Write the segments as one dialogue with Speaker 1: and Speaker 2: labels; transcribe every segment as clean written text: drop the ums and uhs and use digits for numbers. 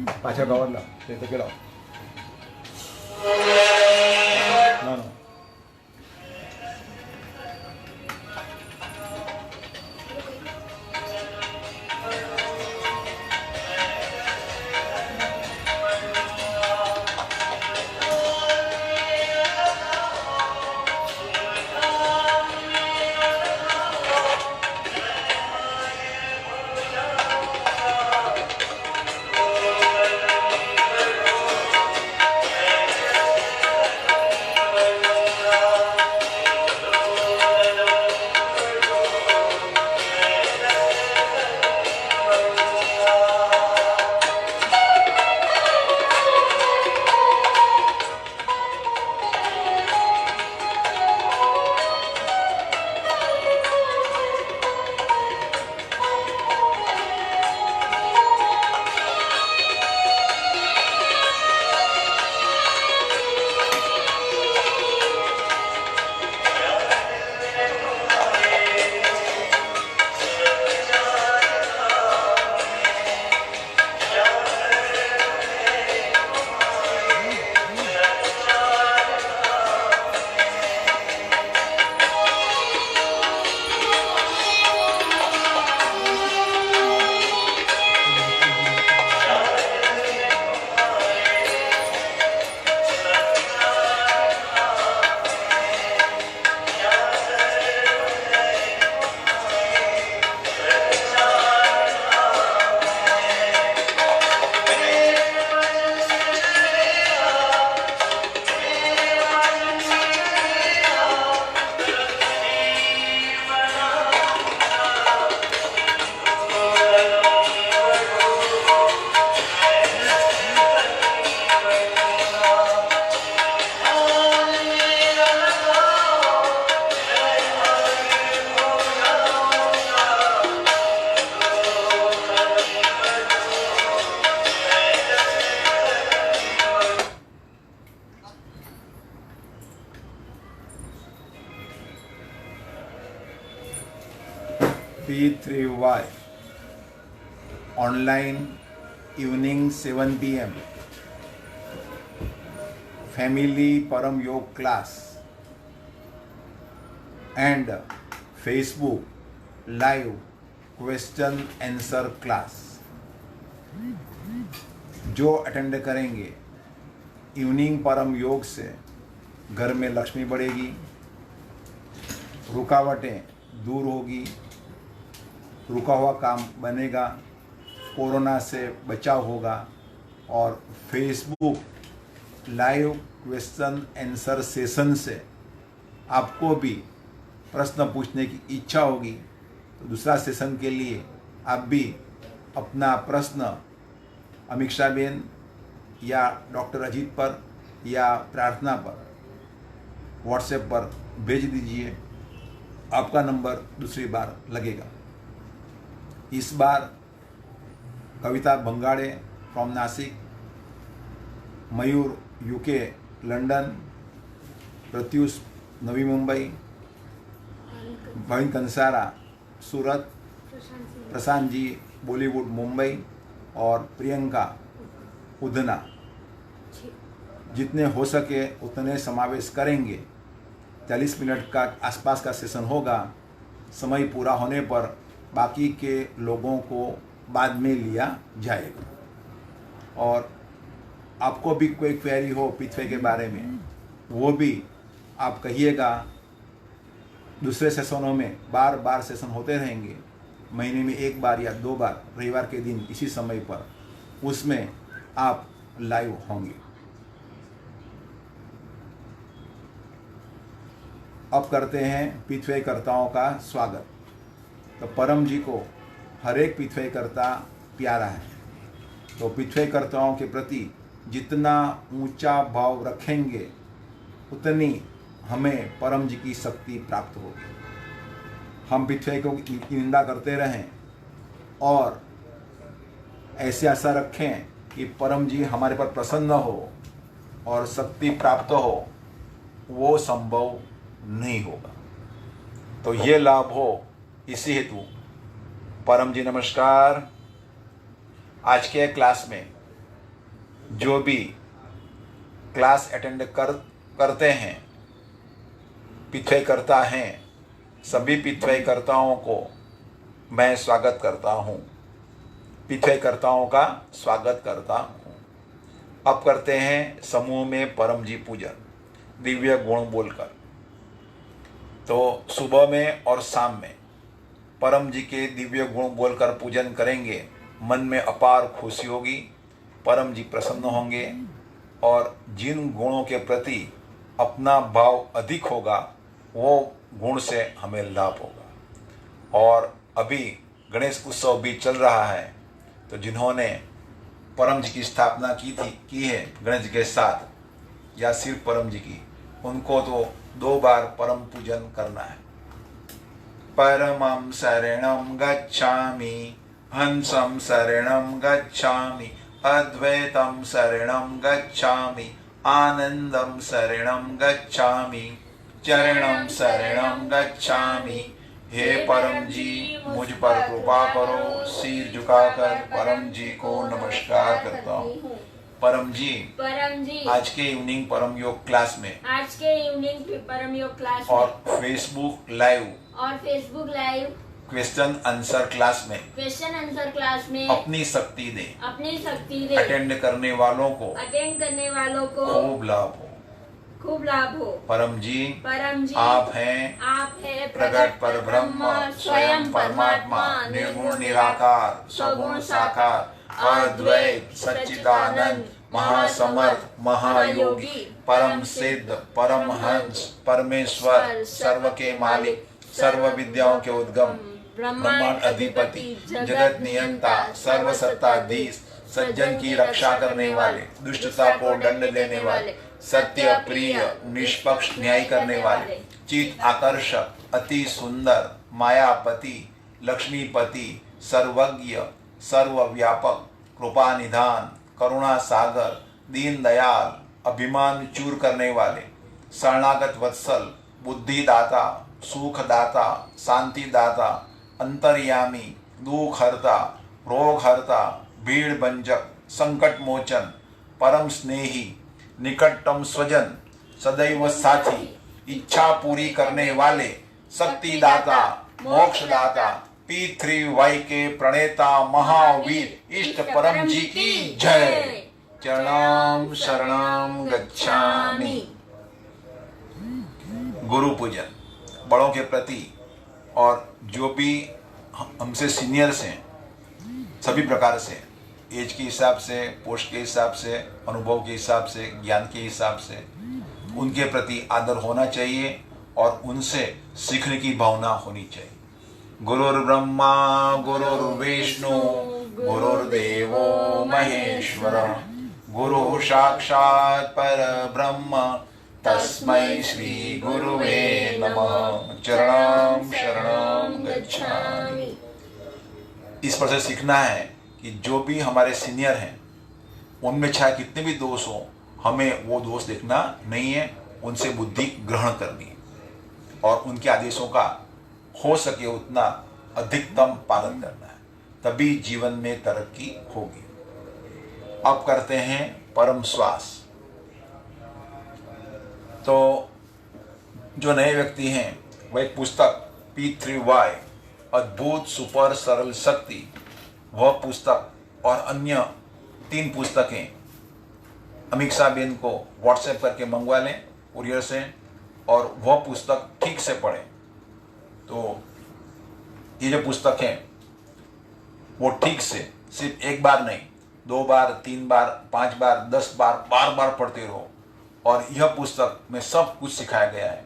Speaker 1: पाछळ cover लाव ते तर केलं ना ना P3Y online evening 7 p.m. family Param Yog class and Facebook live question answer class जो अटेंड करेंगे इवनिंग परम योग से घर में लक्ष्मी बढ़ेगी, रुकावटें दूर होगी, रुका हुआ काम बनेगा, कोरोना से बचाव होगा और Facebook live question answer session से आपको भी प्रश्न पूछने की इच्छा होगी तो दूसरा सेशन के लिए आप भी अपना प्रश्न अमीक्षा बेन या डॉक्टर अजीत पर या प्रार्थना पर व्हाट्सएप पर भेज दीजिए। आपका नंबर दूसरी बार लगेगा। इस बार Kavita Bangade from Nashik, Mayur UK London, Pratyush Navi Mumbai, Bhavin Kansara Surat, Prashant ji Bollywood Mumbai और प्रियंका उधना जितने हो सके उतने समावेश करेंगे। 40 मिनट का आसपास का सेशन होगा। समय पूरा होने पर बाकी के लोगों को बाद में लिया जाएगा। और आपको भी कोई क्वेरी हो पिथवे के बारे में वो भी आप कहिएगा। दूसरे सेशनों में बार बार सेशन होते रहेंगे, महीने में 1 बार या 2 बार रविवार के दिन इसी समय पर, उसमें आप लाइव होंगे। अब करते हैं पिथवेकर्ताओं का स्वागत। तो परम जी को हर एक पिथवेकर्ता प्यारा है, तो पिथवेकर्ताओं के प्रति जितना ऊंचा भाव रखेंगे उतनी हमें परम जी की शक्ति प्राप्त होगी। हम पिथवेकों की निंदा करते रहें और ऐसे आशा रखें कि परम जी हमारे पर प्रसन्न हो और शक्ति प्राप्त हो, वो संभव नहीं होगा। तो ये लाभ हो, इसी हेतु परम जी नमस्कार। आज के क्लास में जो भी क्लास अटेंड करते हैं, पिथ्वैकर्ता हैं, सभी पिथ्वैकर्ताओं को मैं स्वागत करता हूँ, पिथ्वैकर्ताओं का स्वागत करता हूँ। अब करते हैं समूह में परम जी पूजन, दिव्य गुण बोलकर। तो सुबह में और शाम में परम जी के दिव्य गुण बोलकर पूजन करेंगे, मन में अपार खुशी होगी, परम जी प्रसन्न होंगे और जिन गुणों के प्रति अपना भाव अधिक होगा वो गुण से हमें लाभ होगा। और अभी गणेश उत्सव भी चल रहा है, तो जिन्होंने परम जी की स्थापना की है गणेश जी के साथ या सिर्फ परम जी की, उनको तो 2 बार परम पूजन करना है। परमं शरणं गच्छामि, हंसं शरणं गच्छामि, अद्वैतं शरणं गच्छामि, आनंदं शरणं गच्छामि, चरणं शरणं गच्छामि। हे परम जी, मुझ पर कृपा करो। सिर झुकाकर परम जी को नमस्कार करता हूँ। परम जी, आज के इवनिंग परम योग क्लास में,
Speaker 2: परम योग क्लास
Speaker 1: और Facebook live question answer class में अपनी शक्ति दे। अटेंड करने वालों को खूब लाभ हो। परम जी, आप हैं प्रगट पर ब्रह्म, स्वयं परमात्मा, निर्गुण निराकार, सगुण साकार, अद्वैत सच्चिदानंद, महासमर्थ, महायोगी, परम सिद्ध, परमहंस, परमेश्वर, सर्व के मालिक, सर्व विद्याओं के उद्गम, ब्रह्मांड अधिपति, जगत नियंता, सर्व सत्ताधीश, सज्जन की रक्षा करने वाले, दुष्टता को दंड देने वाले, सत्य प्रिय, निष्पक्ष न्याय करने वाले, चित आकर्षक, अति सुंदर, मायापति, लक्ष्मीपति, सर्वज्ञ, सर्वव्यापक, कृपा निधान, करुणा सागर, दीन दयाल, अभिमान चूर करने वाले, शरणागत वत्सल, बुद्धिदाता, सुखदाता, शांतिदाता, अंतर्यामी, दुख हरता, रोग हरता, भीड़ भंजक, संकट मोचन, परम स्नेही, निकटतम स्वजन, सदैव साथी, इच्छा पूरी करने वाले, शक्तिदाता, मोक्षदाता, P3Y के प्रणेता महावीर इष्ट परम जी की जय। चरणं शरणं गच्छामि। गुरु पूजन, बड़ों के प्रति और जो भी हमसे सीनियर्स हैं, सभी प्रकार से, एज के हिसाब से, पोस्ट के हिसाब से, अनुभव के हिसाब से, ज्ञान के हिसाब से उनके प्रति आदर होना चाहिए और उनसे सीखने की भावना होनी चाहिए। गुरुर्ब्रह्मा गुरुर्विष्णु गुरुर्देवो महेश्वर, गुरु साक्षात् परब्रह्म, तस्मै श्री गुरुवे नमः। चरणं शरणं गच्छामि। इस पर से सीखना है कि जो भी हमारे सीनियर हैं उनमें चाहे कितने भी दोष हो, हमें वो दोष देखना नहीं है, उनसे बुद्धि ग्रहण करनी है और उनके आदेशों का हो सके उतना अधिकतम पालन करना है, तभी जीवन में तरक्की होगी। अब करते हैं परम श्वास। तो जो नए व्यक्ति हैं वह एक पुस्तक P3Y अद्भुत सुपर सरल शक्ति, वह पुस्तक और अन्य 3 पुस्तकें अमीक्षा बेन को व्हाट्सएप करके मंगवा लें कुरियर से और वह पुस्तक ठीक से पढ़ें। तो ये जो पुस्तक है वो ठीक से सिर्फ 1 बार नहीं, 2 बार, 3 बार, 5 बार, 10 बार, बार पढ़ते रहो और यह पुस्तक में सब कुछ सिखाया गया है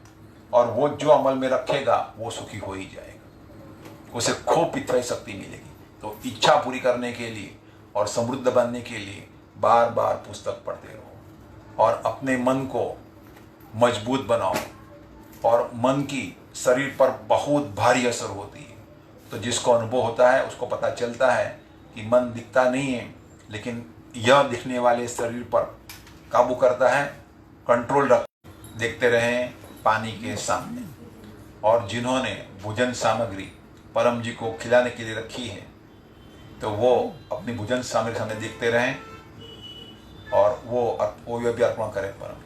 Speaker 1: और वो जो अमल में रखेगा वो सुखी हो ही जाएगा, उसे खूब पिथ्वै शक्ति मिलेगी। तो इच्छा पूरी करने के लिए और समृद्ध बनने के लिए बार पुस्तक पढ़ते रहो और अपने मन को मजबूत बनाओ। और मन की शरीर पर बहुत भारी असर होती है, तो जिसको अनुभव होता है उसको पता चलता है कि मन दिखता नहीं है, लेकिन यह दिखने वाले शरीर पर काबू करता है, कंट्रोल रख। देखते रहें पानी के सामने। और जिन्होंने भोजन सामग्री परम जी को खिलाने के लिए रखी है, तो वो अपनी भोजन सामग्री सामने देखते रहें और वो भी अर्पण करें परम।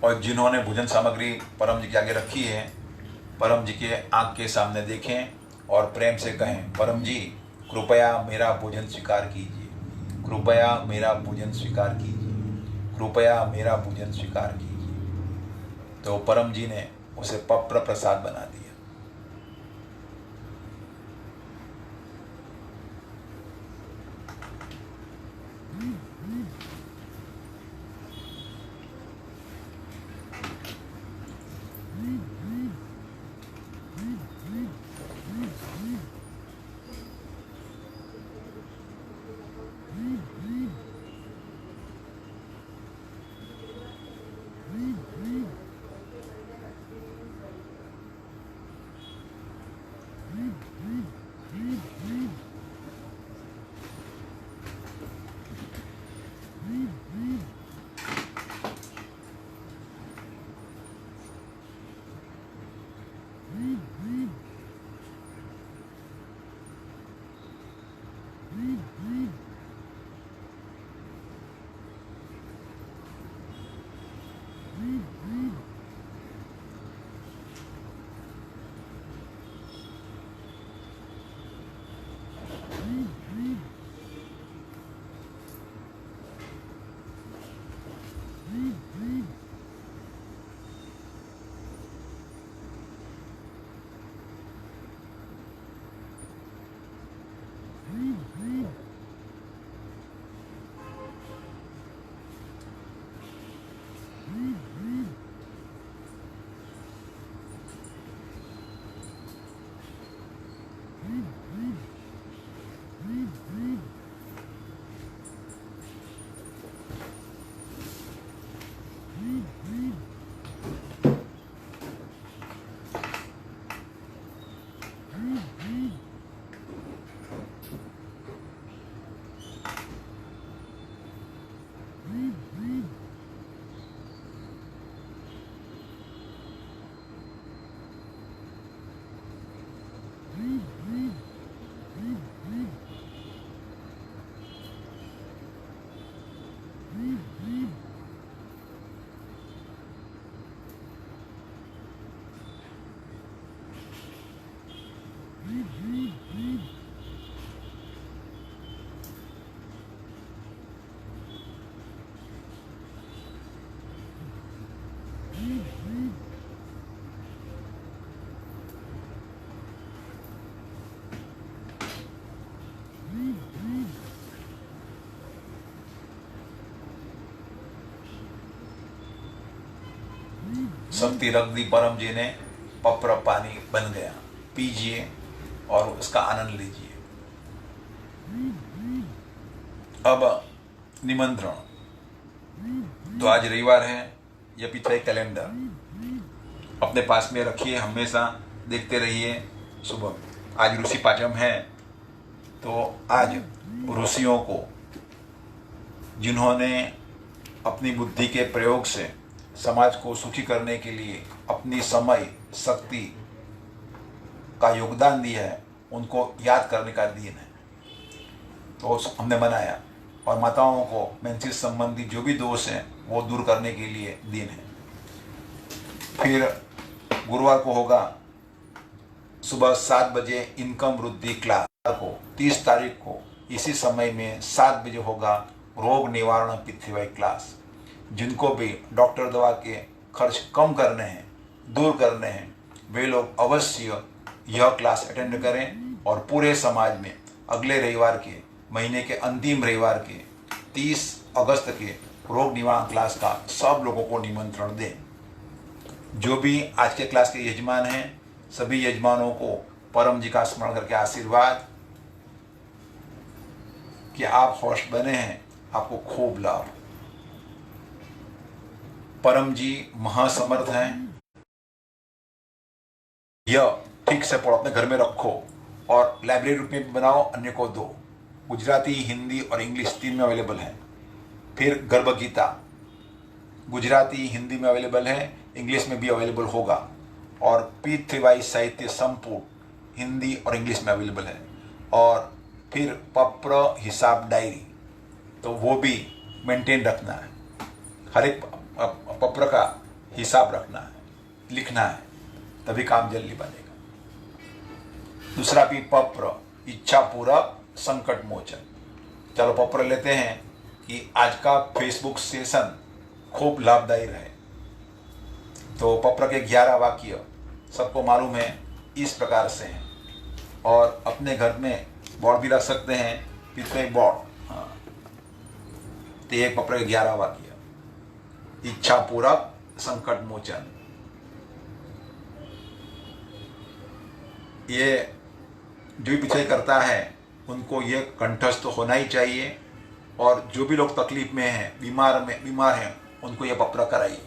Speaker 1: और जिन्होंने भोजन सामग्री परम जी के आगे रखी है, परम जी के आंख के सामने देखें और प्रेम से कहें, परम जी कृपया मेरा भोजन स्वीकार कीजिए, कृपया मेरा भोजन स्वीकार कीजिए, कृपया मेरा भोजन स्वीकार कीजिए। तो परम जी ने उसे पप्र प्रसाद बना दिया। शक्ति रख दी परम जी ने, पप्र पानी बन गया, पीजिए और उसका आनंद लीजिए। अब निमंत्रण। तो आज रविवार है, यह पिछले कैलेंडर अपने पास में रखिए, हमेशा देखते रहिए। सुबह आज ऋषि पाचम है, तो आज ऋषियों को, जिन्होंने अपनी बुद्धि के प्रयोग से समाज को सुखी करने के लिए अपनी समय शक्ति का योगदान दिया है, उनको याद करने का दिन है। तो हमने मनाया। और माताओं को मेंसेस संबंधी जो भी दोष हैं वो दूर करने के लिए दिन है। फिर गुरुवार को होगा सुबह 7 बजे इनकम वृद्धि क्लास को, 30 तारीख को इसी समय में 7 बजे होगा रोग निवारण पृथ्वी क्लास। जिनको भी डॉक्टर दवा के खर्च कम करने हैं, दूर करने हैं, वे लोग अवश्य यह क्लास अटेंड करें। और पूरे समाज में अगले रविवार के, महीने के अंतिम रविवार के 30 अगस्त के रोग निवारण क्लास का सब लोगों को निमंत्रण दें। जो भी आज के क्लास के यजमान हैं, सभी यजमानों को परम जी का स्मरण करके आशीर्वाद कि आप होस्ट बने हैं, आपको खूब लाभ। परम जी महासमर्थ हैं, यह ठीक से पढ़ो, अपने घर में रखो और लाइब्रेरी रूप में बनाओ, अन्य को दो। गुजराती, हिंदी और इंग्लिश 3 में अवेलेबल है। फिर गर्भ गीता गुजराती, हिंदी में अवेलेबल है, इंग्लिश में भी अवेलेबल होगा। और P3Y साहित्य संपूर्ण हिंदी और इंग्लिश में अवेलेबल है। और फिर पप्र हिसाब डायरी, तो वो भी मेंटेन रखना है, हर एक पप्र का हिसाब रखना है, लिखना है, तभी काम जल्दी बनेगा। दूसरा भी पप्र इच्छा पूरक संकट मोचन। चलो पप्र लेते हैं कि आज का फेसबुक सेशन खूब लाभदायी रहे। तो पप्र के 11 वाक्य सबको मालूम है, इस प्रकार से हैं। और अपने घर में बोर्ड भी रख सकते हैं, पिछले बोर्ड। हाँ, तो एक पप्र के 11 वाक्य, इच्छा पूरक संकट मोचन। ये जो भी पिछले करता है उनको ये कंठस्थ होना ही चाहिए। और जो भी लोग तकलीफ में हैं, बीमार हैं, उनको यह पप्र कराइए।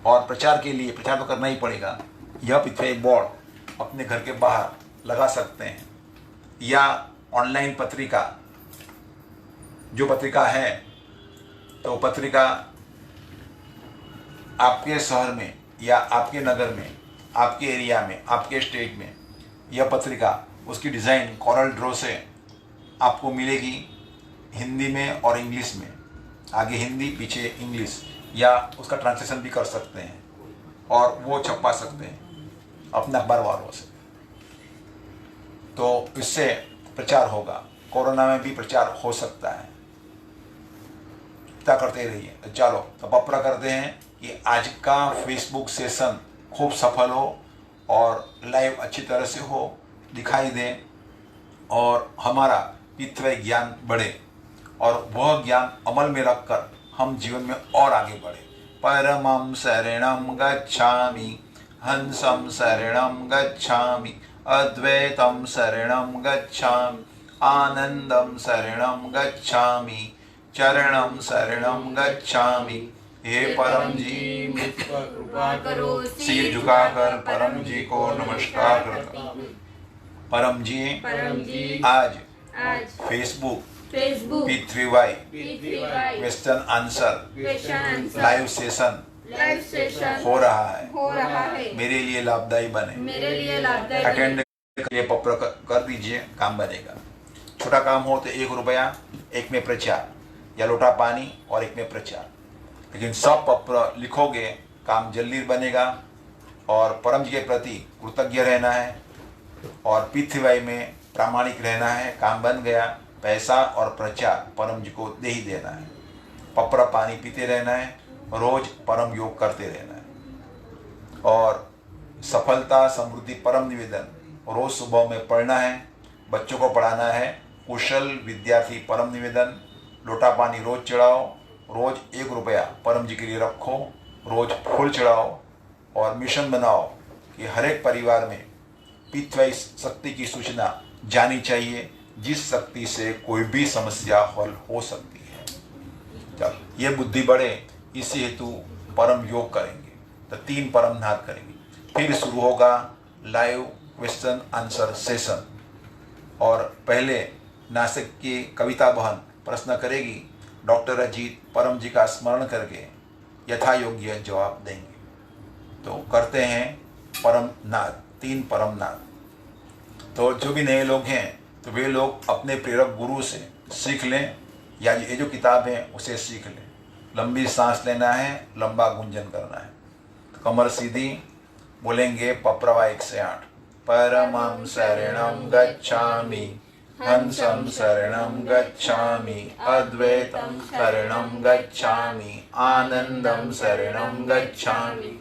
Speaker 1: और प्रचार के लिए प्रचार तो करना ही पड़ेगा। यह पिछले बोर्ड अपने घर के बाहर लगा सकते हैं, या ऑनलाइन पत्रिका, जो पत्रिका है, तो पत्रिका आपके शहर में या आपके नगर में, आपके एरिया में, आपके स्टेट में, यह पत्रिका उसकी डिज़ाइन कोरल ड्रॉ से आपको मिलेगी, हिंदी में और इंग्लिश में। आगे हिंदी, पीछे इंग्लिश, या उसका ट्रांसलेशन भी कर सकते हैं और वो छपवा सकते हैं अपने अखबार वालों से। तो इससे प्रचार होगा, कोरोना में भी प्रचार हो सकता है। क्या करते रहिए। तो चलो तो पप्रा करते हैं कि आज का फेसबुक सेशन खूब सफल हो और लाइव अच्छी तरह से हो, दिखाई दे, और हमारा पितृ ज्ञान बढ़े, और वह ज्ञान अमल में रखकर हम जीवन में और आगे बढ़े। परमं शरणं गच्छामि, हंसं शरणं गच्छामि, अद्वैतं शरणं गच्छामि, आनंदं शरणं गच्छामि, चरणं शरणं गच्छामि। हे परम जी, मुझ पर कृपा करो। सिर झुकाकर परम जी को नमस्कार करता हूँ। परम जी, आज Facebook P3Y question answer live session हो रहा है, मेरे लिए लाभदायी बने। अटेंड के लिए पप्र कर दीजिए, काम बनेगा। छोटा काम हो तो 1 रुपया, एक में प्रचार, या लोटा पानी और एक में प्रचार। लेकिन सब पप्र लिखोगे, काम जल्दी बनेगा। और परम जी के प्रति कृतज्ञ रहना है और P3Y में प्रामाणिक रहना है। काम बन गया, पैसा और प्रचार परम जी को दे ही देना है। पप्र पानी पीते रहना है, रोज परम योग करते रहना है। और सफलता समृद्धि परम निवेदन रोज सुबह में पढ़ना है, बच्चों को पढ़ाना है। कुशल विद्यार्थी परम निवेदन, लोटा पानी रोज चढ़ाओ, रोज 1 रुपया परम जी के लिए रखो, रोज फूल चढ़ाओ, और मिशन बनाओ कि हर एक परिवार में P3Y शक्ति की सूचना जानी चाहिए, जिस शक्ति से कोई भी समस्या हल हो सकती है। चलो, ये बुद्धि बढ़े, इसी हेतु परम योग करेंगे। तो 3 परम नाद करेंगे। फिर शुरू होगा लाइव क्वेश्चन आंसर सेशन। और पहले नासिक की कविता बहन प्रश्न करेगी, डॉक्टर अजीत परम जी का स्मरण करके यथा योग्य जवाब देंगे। तो करते हैं परम नाद, 3 परम नाद। तो जो भी नए लोग हैं, तो वे लोग अपने प्रेरक गुरु से सीख लें, या ये जो किताब है उसे सीख लें। लंबी सांस लेना है, लंबा गुंजन करना है। तो कमर सीधी, बोलेंगे पप्रवा 1 से 8। परमं शरणं गच्छामि, हंसं शरणं गच्छामि, अद्वैतं शरणं गच्छामि, आनंदं शरणं गच्छामि,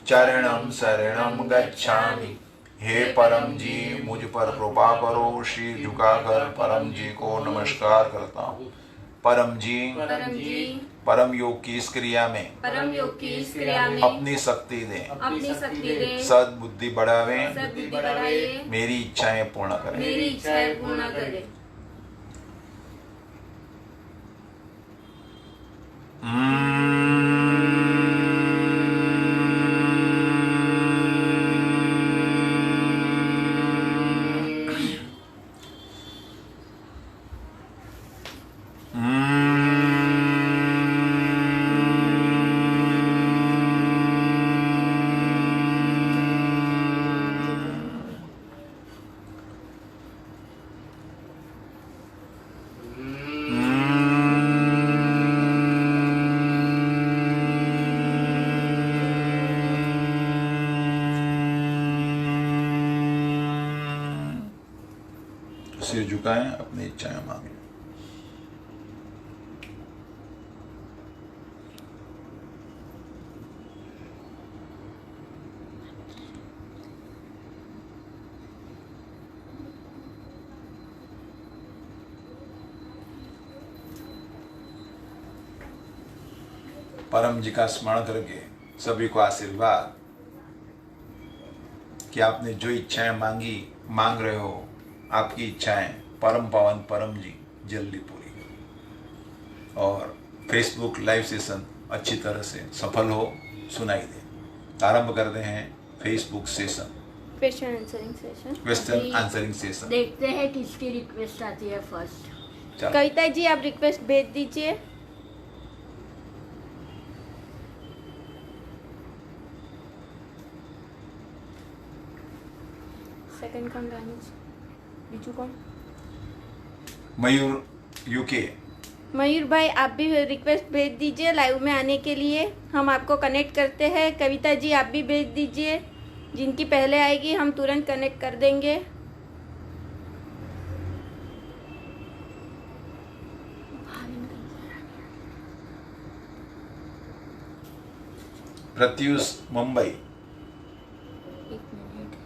Speaker 1: चरणं शरणं गच्छामि। हे परम जी, मुझ पर कृपा करो। सिर झुकाकर परम जी को नमस्कार करता हूँ। परम जी, परम योग की इस क्रिया में अपनी शक्ति दें, सद्बुद्धि बढ़ावे, मेरी इच्छाएं पूर्ण करें। सिर झुकाएं, अपनी इच्छाएं मांगें। परम जी का स्मरण करके सभी को आशीर्वाद कि आपने जो इच्छाएं मांगी, मांग रहे हो, आपकी इच्छाएं परम पावन परम जी जल्दी पूरी करें और फेसबुक लाइव सेशन अच्छी तरह से सफल हो, सुनाई दे। आरंभ करते हैं Facebook session,
Speaker 3: question answering session.
Speaker 1: Question answering session.
Speaker 2: देखते हैं किसकी रिक्वेस्ट आती है फर्स्ट।
Speaker 1: चलो,
Speaker 3: कविता जी आप रिक्वेस्ट भेज दीजिए। सेकंड कौन रानी जी? बीजू कौन?
Speaker 1: मयूर यूके।
Speaker 3: मयूर भाई आप भी रिक्वेस्ट भेज दीजिए लाइव में आने के लिए, हम आपको कनेक्ट करते हैं। कविता जी आप भी भेज दीजिए, जिनकी पहले आएगी हम तुरंत कनेक्ट कर देंगे।
Speaker 1: प्रत्युष मुंबई।
Speaker 2: एक मिनट।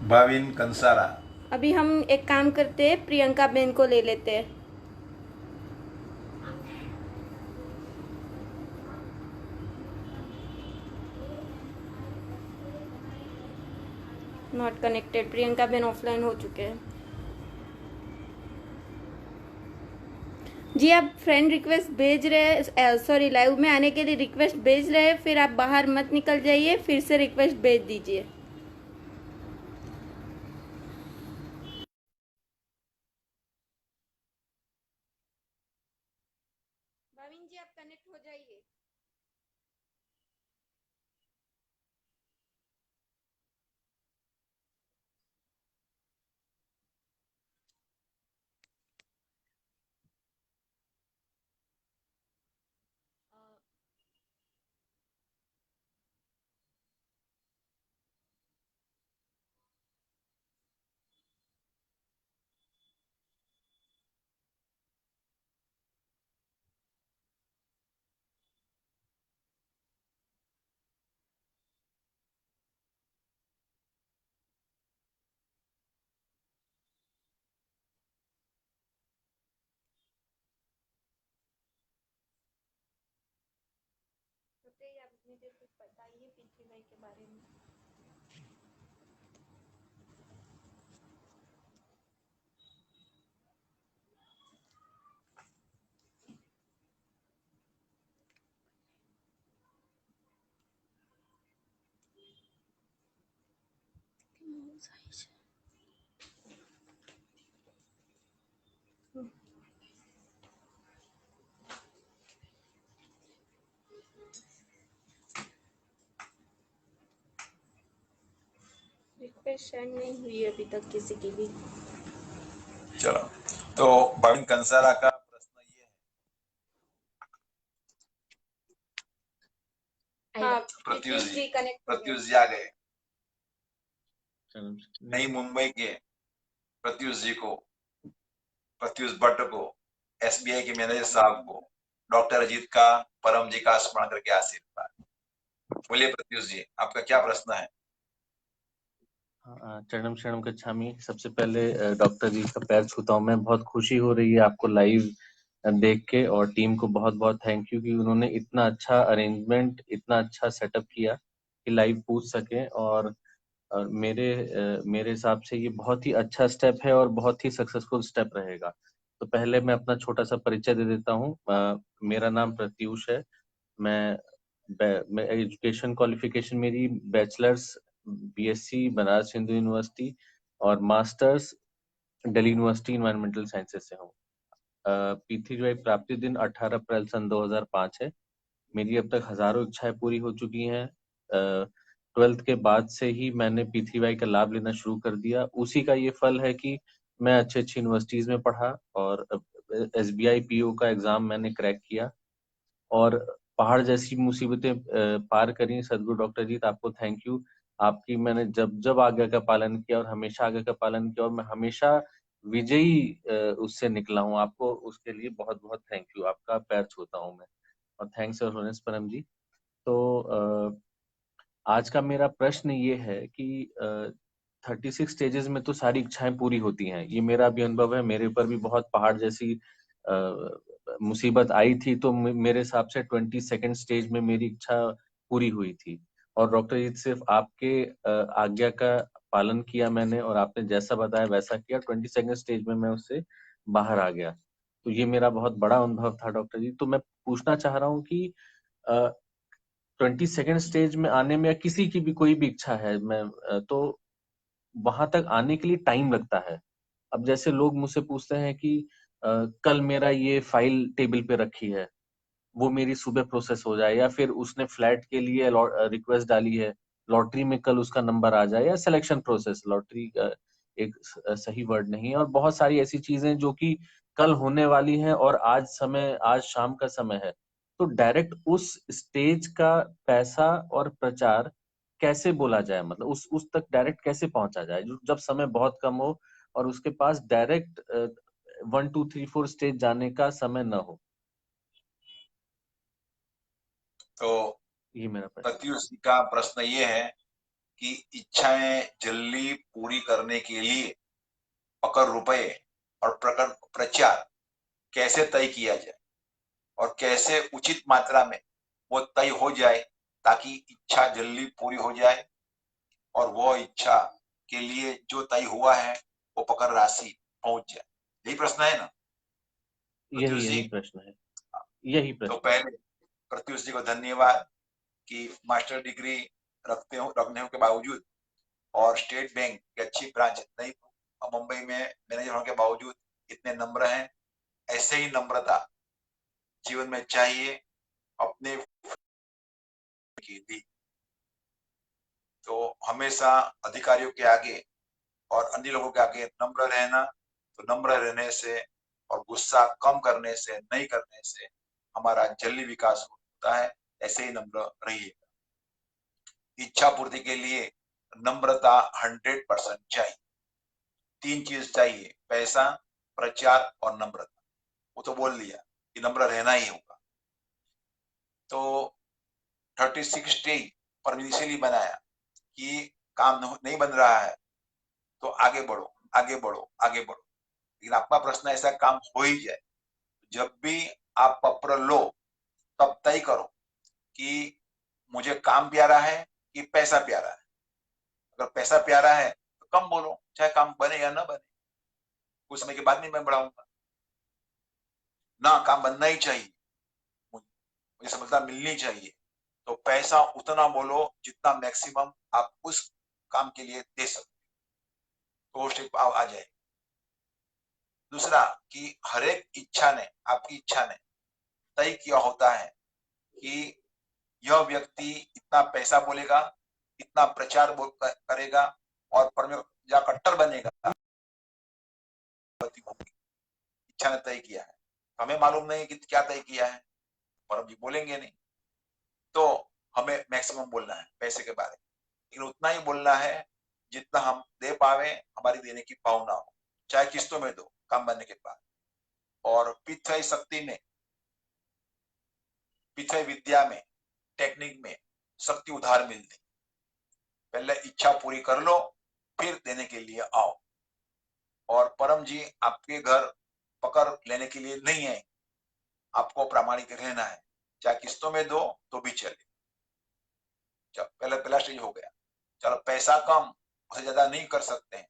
Speaker 1: भाविन कंसारा।
Speaker 3: अभी हम एक काम करते हैं, प्रियंका बहन को ले लेते हैं। नॉट कनेक्टेड, प्रियंका बहन ऑफलाइन हो चुके हैं। जी आप फ्रेंड रिक्वेस्ट भेज रहे हैं, सॉरी लाइव में आने के लिए रिक्वेस्ट भेज रहे हैं, फिर आप बाहर मत निकल जाइए, फिर से रिक्वेस्ट भेज दीजिए। भाविन जी आप कनेक्ट हो जाइए। आप इतनी देर कुछ बताइए पीछे भाई के बारे में। रिक्वेस्ट सेंड नहीं हुई अभी तक किसी की भी।
Speaker 1: चलो, तो भाविन कंसारा का प्रश्न ये है।
Speaker 3: हाँ,
Speaker 1: प्रत्युष जी
Speaker 3: कनेक्ट
Speaker 1: प्रत्युष जी आ गए। नई मुंबई के प्रत्युष जी को, प्रत्युष भट्ट को, एसबीआई के मैनेजर साहब को डॉक्टर अजीत का परम जी का स्मरण करके आशीर्वाद। बोलिए प्रत्युष जी, आपका क्या प्रश्न है?
Speaker 4: चरणम शरणम गच्छामि। सबसे पहले डॉक्टर जी का पैर छूता हूँ मैं। बहुत खुशी हो रही है आपको लाइव देख के, और टीम को बहुत बहुत थैंक यू कि उन्होंने इतना अच्छा अरेंजमेंट, इतना अच्छा सेटअप किया कि लाइव पूछ सके। और मेरे हिसाब से ये बहुत ही अच्छा स्टेप है और बहुत ही सक्सेसफुल स्टेप रहेगा। तो पहले मैं अपना छोटा सा परिचय दे देता हूँ। मेरा नाम प्रत्युष है। मैं एजुकेशन क्वालिफिकेशन मेरी bachelors BSc Banaras Hindu university और masters Delhi university environmental sciences से हूँ। पी3 प्राप्ति दिन 18 अप्रैल सन 2005 है। मेरी अब तक हजारों इच्छाएं पूरी हो चुकी हैं। 12th के बाद से ही मैंने P3Y का लाभ लेना शुरू कर दिया। उसी का ये फल है कि मैं अच्छी अच्छी यूनिवर्सिटीज में पढ़ा और SBI PO का एग्जाम मैंने क्रैक किया और पहाड़ जैसी मुसीबतें पार करी सदगुरु डॉक्टर जी, तो आपको थैंक यू। आपकी मैंने जब जब आज्ञा का पालन किया और हमेशा आज्ञा का पालन किया, और मैं हमेशा विजयी उससे निकला हूँ। आपको उसके लिए बहुत बहुत थैंक यू, आपका पैर छूता हूँ मैं। और थैंक्स और होनेस परम जी। तो आज का मेरा प्रश्न ये है कि 36 स्टेजेस में तो सारी इच्छाएं पूरी होती हैं, ये मेरा भी अनुभव है। मेरे ऊपर भी बहुत पहाड़ जैसी मुसीबत आई थी, तो मेरे हिसाब से 22nd स्टेज में मेरी इच्छा पूरी हुई थी। और डॉक्टर जी, सिर्फ आपके आज्ञा का पालन किया मैंने, और आपने जैसा बताया वैसा किया, 22nd स्टेज में मैं उससे बाहर आ गया। तो ये मेरा बहुत बड़ा अनुभव था डॉक्टर जी। तो मैं पूछना चाह रहा हूँ कि 22nd स्टेज में आने में, या किसी की भी कोई भी इच्छा है, मैं तो वहां तक आने के लिए टाइम लगता है। अब जैसे लोग मुझसे पूछते हैं कि कल मेरा ये फाइल टेबल पे रखी है, वो मेरी सुबह प्रोसेस हो जाए, या फिर उसने फ्लैट के लिए रिक्वेस्ट डाली है, लॉटरी में कल उसका नंबर आ जाए, या सिलेक्शन प्रोसेस, लॉटरी एक सही वर्ड नहीं है, और बहुत सारी ऐसी चीजें जो कि कल होने वाली हैं, और आज शाम का समय है। तो डायरेक्ट उस स्टेज का पैसा और प्रचार कैसे बोला जाए, मतलब उस तक डायरेक्ट कैसे पहुंचा जाए, जब समय बहुत कम हो और उसके पास डायरेक्ट 1 2 3 4 स्टेज जाने का समय न हो।
Speaker 1: तो
Speaker 4: ये मेरा प्रश्न।
Speaker 1: प्रत्युष जी का प्रश्न ये है कि इच्छाएं जल्दी पूरी करने के लिए पकड़ रुपए और प्रकट प्रचार कैसे तय किया जाए, और कैसे उचित मात्रा में वो तय हो जाए ताकि इच्छा जल्दी पूरी हो जाए, और वो इच्छा के लिए जो तय हुआ है वो पकड़ राशि पहुंच जाए। यही प्रश्न है ना प्रत्युष जी?
Speaker 4: यही प्रश्न है, यही
Speaker 1: तो
Speaker 4: प्रश्न।
Speaker 1: पहले प्रत्युष जी को धन्यवाद कि मास्टर डिग्री रखने के बावजूद और स्टेट बैंक की अच्छी ब्रांच नहीं मुंबई में मैनेजर होने के बावजूद इतने नम्र हैं। ऐसे ही नम्रता जीवन में चाहिए अपने की भी। तो हमेशा अधिकारियों के आगे और अन्य लोगों के आगे नम्र रहना। तो नम्र रहने से और गुस्सा कम करने से, नहीं करने से हमारा जल्दी विकास होता है। ऐसे ही नम्र रहिएगा। इच्छा पूर्ति के लिए नम्रता 100% चाहिए। 3 चीज चाहिए, पैसा, प्रचार और नम्रता। वो तो बोल दिया कि नम्र रहना ही होगा। तो 36 स्टेज पर इनिशियली बनाया कि काम नहीं बन रहा है तो आगे बढ़ो, आगे बढ़ो, आगे बढ़ो। लेकिन आपका प्रश्न ऐसा काम हो ही जाए। जब भी आप पत्र लो तब तय करो कि मुझे काम प्यारा है कि पैसा प्यारा है। अगर पैसा प्यारा है तो कम बोलो, चाहे काम बने या ना बने, कुछ समय के बाद में मैं बढ़ाऊंगा ना। काम बनना ही चाहिए, मुझे सफलता मिलनी चाहिए। तो पैसा उतना बोलो जितना मैक्सिमम आप उस काम के लिए दे सकते, तो स्टेप आ जाए। दूसरा कि हर एक इच्छा ने, आपकी इच्छा ने तय किया होता है कि यह व्यक्ति इतना पैसा बोलेगा, इतना प्रचार करेगा और या कट्टर बनेगा। इच्छा ने तय किया है, हमें मालूम नहीं कि क्या तय किया है, पर हम बोलेंगे नहीं। तो हमें मैक्सिमम बोलना है पैसे के बारे में, लेकिन उतना ही बोलना है जितना हम दे पावे, हमारी देने की भावना हो। चाहे किस्तों में दो काम बनने के बाद। और पिथई शक्ति में, पिथई विद्या में, टेक्निक में शक्ति उधार मिलती। पहले इच्छा पूरी कर लो, फिर देने के लिए आओ। और परम जी आपके घर पकड़ लेने के लिए नहीं है, आपको प्रामाणिक रहना है। चाहे किस्तों में दो तो भी चले। चलो पहला स्टेज हो गया। चलो पैसा कम, उसे ज्यादा नहीं कर सकते हैं।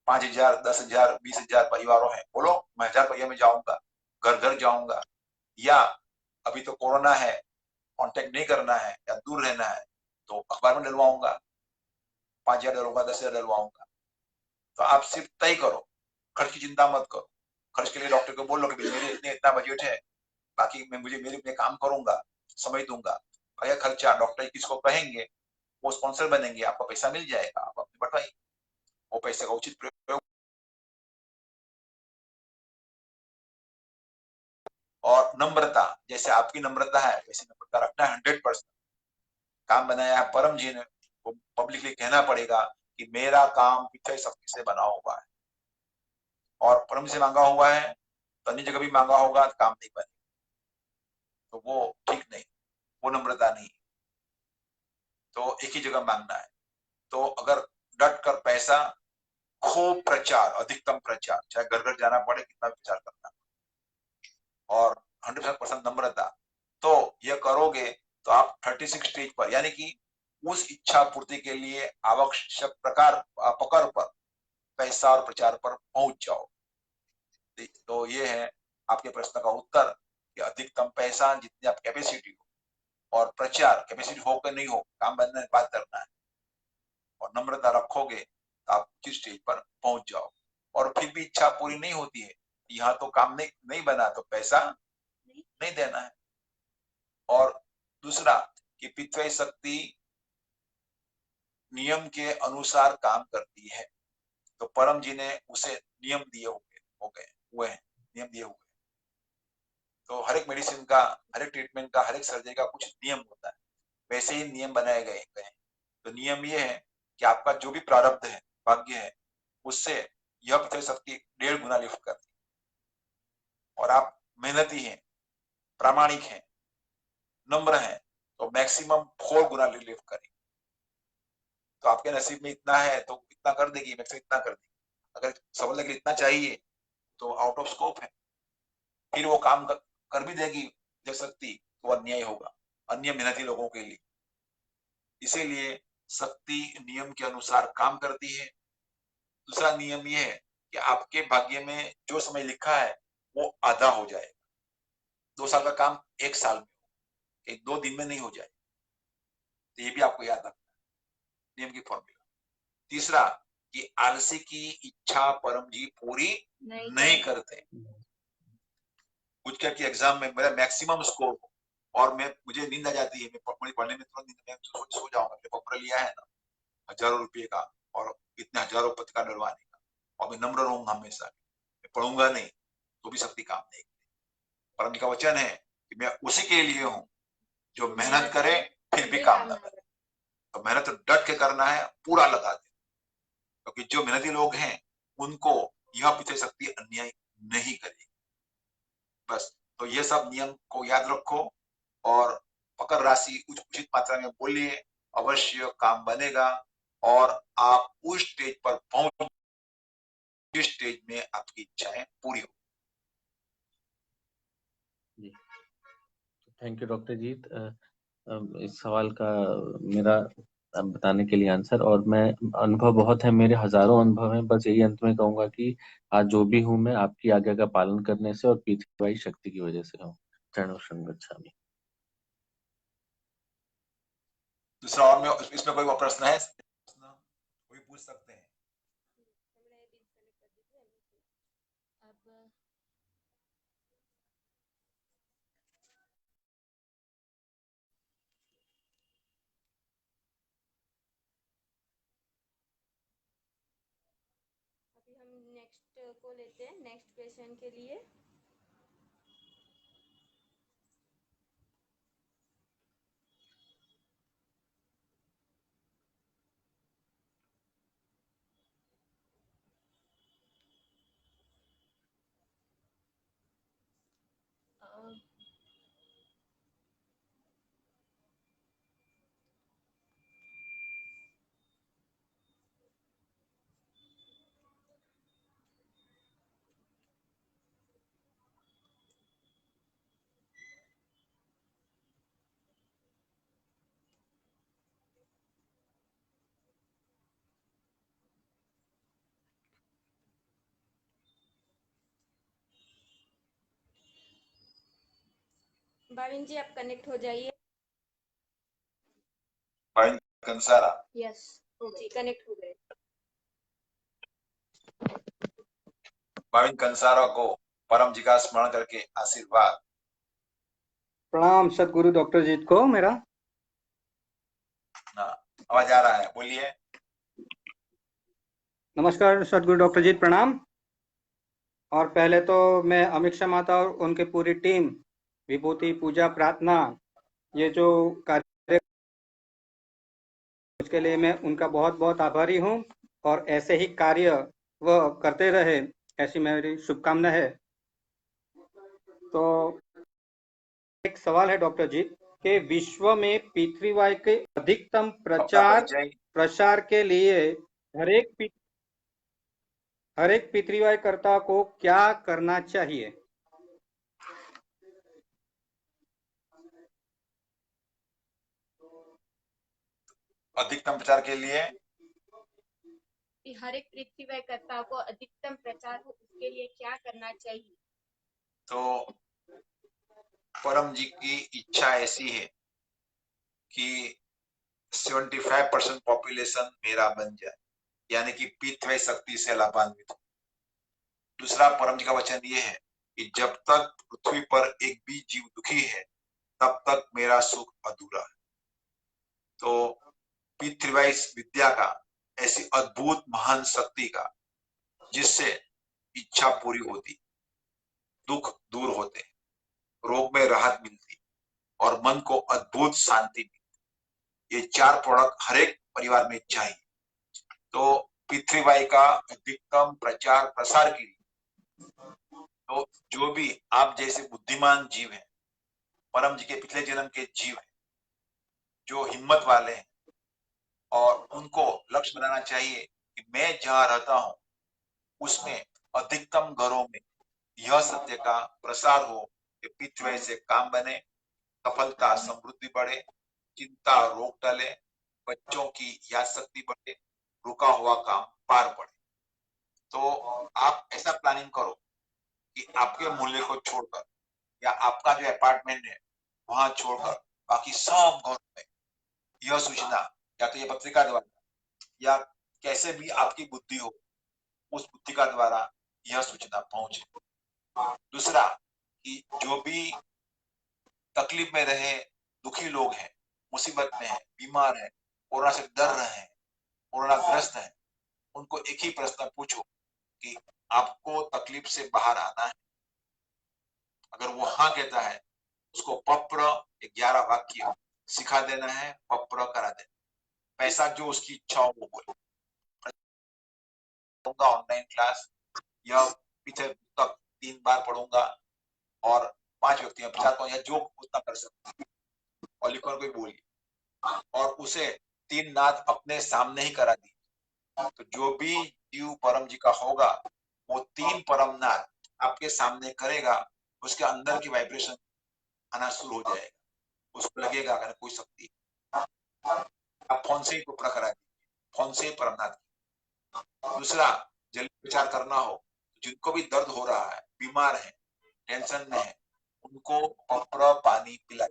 Speaker 1: $5,000, 10,000, 20,000 परिवारों हैं, बोलो मैं 1,000 में जाऊंगा, घर घर जाऊंगा। या अभी तो कोरोना है, कांटेक्ट नहीं करना है या दूर रहना है, तो अखबार में डलवाऊंगा, 5,000 डलवाऊंगा, 10,000 डलवाऊंगा। तो आप सिर्फ तय करो, खर्च की चिंता मत करो। खर्च के लिए डॉक्टर को बोल लो कि मेरे इतना बजट है, बाकी मैं मेरे काम करूंगा, समय दूंगा। अगर खर्चा डॉक्टर किसको कहेंगे, वो स्पॉन्सर बनेंगे, आपको पैसा मिल जाएगा, आप अपने बढ़ाइए, वो पैसे का उचित प्रयोग। और नम्रता, जैसे आपकी नम्रता है वैसे नम्रता रखना है 100%। काम बनाया है परम जी ने, वो पब्लिकली कहना पड़ेगा कि मेरा काम पिछले शक्ति से बना हुआ है, और परम से मांगा हुआ है तो अन्य जगह भी मांगा होगा तो काम नहीं बने, तो वो ठीक नहीं, वो नम्रता नहीं। तो एक ही जगह मांगना है। तो अगर डट कर पैसा, खूब प्रचार, अधिकतम प्रचार, चाहे घर घर जाना पड़े, कितना प्रचार करना, और 100% नम्रता, तो यह करोगे तो आप 36 स्टेज पर, यानी कि उस इच्छा पूर्ति के लिए आवश्यक पकड़ पर, पैसा और प्रचार पर पहुंच जाओ। तो ये है आपके प्रश्न का उत्तर कि अधिकतम पैसा, जितनी आप कैपेसिटी हो, और प्रचार, कैपेसिटी हो कि नहीं हो, काम बनने की बात करना है, और नम्रता रखोगे तो आप किस स्टेज पर पहुंच जाओ। और फिर भी इच्छा पूरी नहीं होती है, यहाँ तो काम नहीं बना तो पैसा नहीं देना है। और दूसरा कि पित्तवय शक्ति नियम के अनुसार काम करती है, तो परम जी ने उसे नियम दिए हुए हैं, नियम दिए हुए। तो हर एक मेडिसिन का, हर एक ट्रीटमेंट का, हर एक सर्जरी का कुछ नियम होता है, वैसे ही नियम बनाए गए हैं। तो नियम ये है कि आपका जो भी प्रारब्ध है, भाग्य है, उससे यह पित्तवय शक्ति 1.5 गुना लिफ्ट करती है। और आप मेहनती हैं, प्रामाणिक हैं, नम्र हैं, तो मैक्सिमम 4 गुना लिफ्ट करें। तो आपके नसीब में इतना है तो इतना कर देगी, मैक्सिमम इतना कर देगी। अगर सफलता के लिए इतना चाहिए तो आउट ऑफ स्कोप है, फिर वो काम कर भी देगी जब शक्ति, तो अन्याय होगा अन्य मेहनती लोगों के लिए। इसीलिए शक्ति नियम के अनुसार काम करती है। दूसरा नियम ये है कि आपके भाग्य में जो समय लिखा है वो आधा हो जाएगा। 2 साल का काम 1 साल में, 2 दिन में नहीं हो जाए, तो ये भी आपको याद रखना है, नियम की फॉर्मूला। तीसरा कि आलसी की इच्छा परम जी पूरी नहीं करते। कुछ क्या कि एग्जाम में मेरा मैक्सिमम स्कोर हो और मुझे नींद आ जाती है, मैं पढ़ने में तुरंत नींद में सो जाऊंगा, पेपर लिया है ना, हजारों रुपये का और इतने हजारों पद का डरवाने का, और मैं नम्र रहूंगा हमेशा, मैं पढ़ूंगा नहीं तो भी शक्ति काम नहीं। परम जी का वचन है कि मैं उसी के लिए हूं जो मेहनत करे फिर भी काम ना करे। तो मेहनत तो डट के करना है, पूरा लगा दे, क्योंकि जो मेहनती लोग हैं उनको यह पिछले शक्ति अन्याय नहीं करेगी। बस, तो ये सब नियम को याद रखो और पकड़ राशि उचित मात्रा में बोलिए, अवश्य काम बनेगा और आप उस स्टेज पर पहुंच जिस स्टेज में आपकी इच्छाएं पूरी हो।
Speaker 4: जी, थैंक यू डॉक्टर जी इस सवाल का मेरा बताने के लिए आंसर। और मैं, अनुभव बहुत है मेरे, हजारों अनुभव हैं, बस यही अंत में कहूंगा कि आज जो भी हूं मैं आपकी आज्ञा का पालन करने से और पीछे शक्ति की वजह से हूँ। चरणों गच्छामि।
Speaker 1: दूसरा और में इसमें कोई प्रश्न है, कोई पूछ सकते हैं।
Speaker 3: अभी हम नेक्स्ट को लेते हैं, नेक्स्ट क्वेश्चन के लिए। भाविन जी आप कनेक्ट हो जाइए।
Speaker 1: कंसारा
Speaker 2: यस,
Speaker 3: जी कनेक्ट हो गए।
Speaker 1: भाविन कंसारा को परम जी का स्मरण करके आशीर्वाद।
Speaker 5: प्रणाम सदगुरु डॉक्टर जीत को मेरा।
Speaker 1: आवाज आ रहा है, बोलिए।
Speaker 5: नमस्कार सदगुरु डॉक्टर जीत, प्रणाम। और पहले तो मैं अमीक्षा माता और उनकी पूरी टीम, विभूति पूजा प्रार्थना, ये जो कार्य, उसके लिए मैं उनका बहुत बहुत आभारी हूँ और ऐसे ही कार्य वह करते रहे, ऐसी मेरी शुभकामना है। तो एक सवाल है डॉक्टर जी कि विश्व में पृथ्वीवायु के अधिकतम प्रसार के लिए हर एक पृथ्वीवायुकर्ता को क्या करना चाहिए?
Speaker 1: अधिकतम प्रचार के लिए
Speaker 3: कि हर एक पृथ्वीवायुकर्ता को अधिकतम प्रचार हो, उसके लिए क्या करना चाहिए?
Speaker 1: तो परम जी की इच्छा ऐसी है कि 75% पॉपुलेशन मेरा बन जाए, यानी कि पृथ्वी शक्ति से लाभान्वित हो। दूसरा परम जी का वचन ये है कि जब तक पृथ्वी पर एक भी जीव दुखी है तब तक मेरा सुख अधूरा है। तो पृथ्वी विद्या का, ऐसी अद्भुत महान शक्ति का, जिससे इच्छा पूरी होती, दुख दूर होते, रोग में राहत मिलती और मन को अद्भुत शांति मिलती। ये 4 प्रोडक्ट हर एक परिवार में चाहिए। तो पृथ्वी का अधिकतम प्रचार प्रसार के लिए तो जो भी आप जैसे बुद्धिमान जीव हैं, परम जी के पिछले जन्म के जीव हैं, जो हिम्मत वाले हैं, और उनको लक्ष्य बनाना चाहिए कि मैं जहां रहता हूं उसमें अधिकतम घरों में यह सत्य का प्रसार हो कि पृथ्वी से काम बने, सफलता समृद्धि बढ़े, चिंता रोग टले, बच्चों की याद शक्ति बढ़े, रुका हुआ काम पार पड़े। तो आप ऐसा प्लानिंग करो कि आपके मोहल्ले को छोड़कर या आपका जो अपार्टमेंट है वहां छोड़कर बाकी सब घरों में यह सूचना, या तो ये पत्रिका द्वारा या कैसे भी आपकी बुद्धि हो, उस बुद्धि का द्वारा यह सूचना पहुंचे। दूसरा कि जो भी तकलीफ में रहे, दुखी लोग हैं, मुसीबत में हैं, बीमार हैं, कोरोना से डर रहे हैं, कोरोना ग्रस्त हैं, उनको एक ही प्रश्न पूछो कि आपको तकलीफ से बाहर आना है। अगर वो हाँ कहता है, उसको पत्र 11 वाक्य सिखा देना है, पत्र करा देना। पैसा जो उसकी इच्छा हो वो बोले। ऑनलाइन क्लास या पीछे तक 3 बार पढ़ूंगा और 5 व्यक्ति में प्रचार करूंगा, या जो उतना कर सकते और लिखो कोई बोलिए, और उसे 3 नाद अपने सामने ही करा दी। तो जो भी जीव परम जी का होगा वो 3 परम नाद आपके सामने करेगा, उसके अंदर की वाइब्रेशन आना शुरू हो जाएगा, उसको लगेगा अगर कोई शक्ति। आप फोन से ही टुकड़ा करा दीजिए, फोन से ही परम नाद। दूसरा, जल्दी विचार करना हो, जिनको भी दर्द हो रहा है, बीमार है, टेंशन में है, उनको पपड़ा पानी पिला,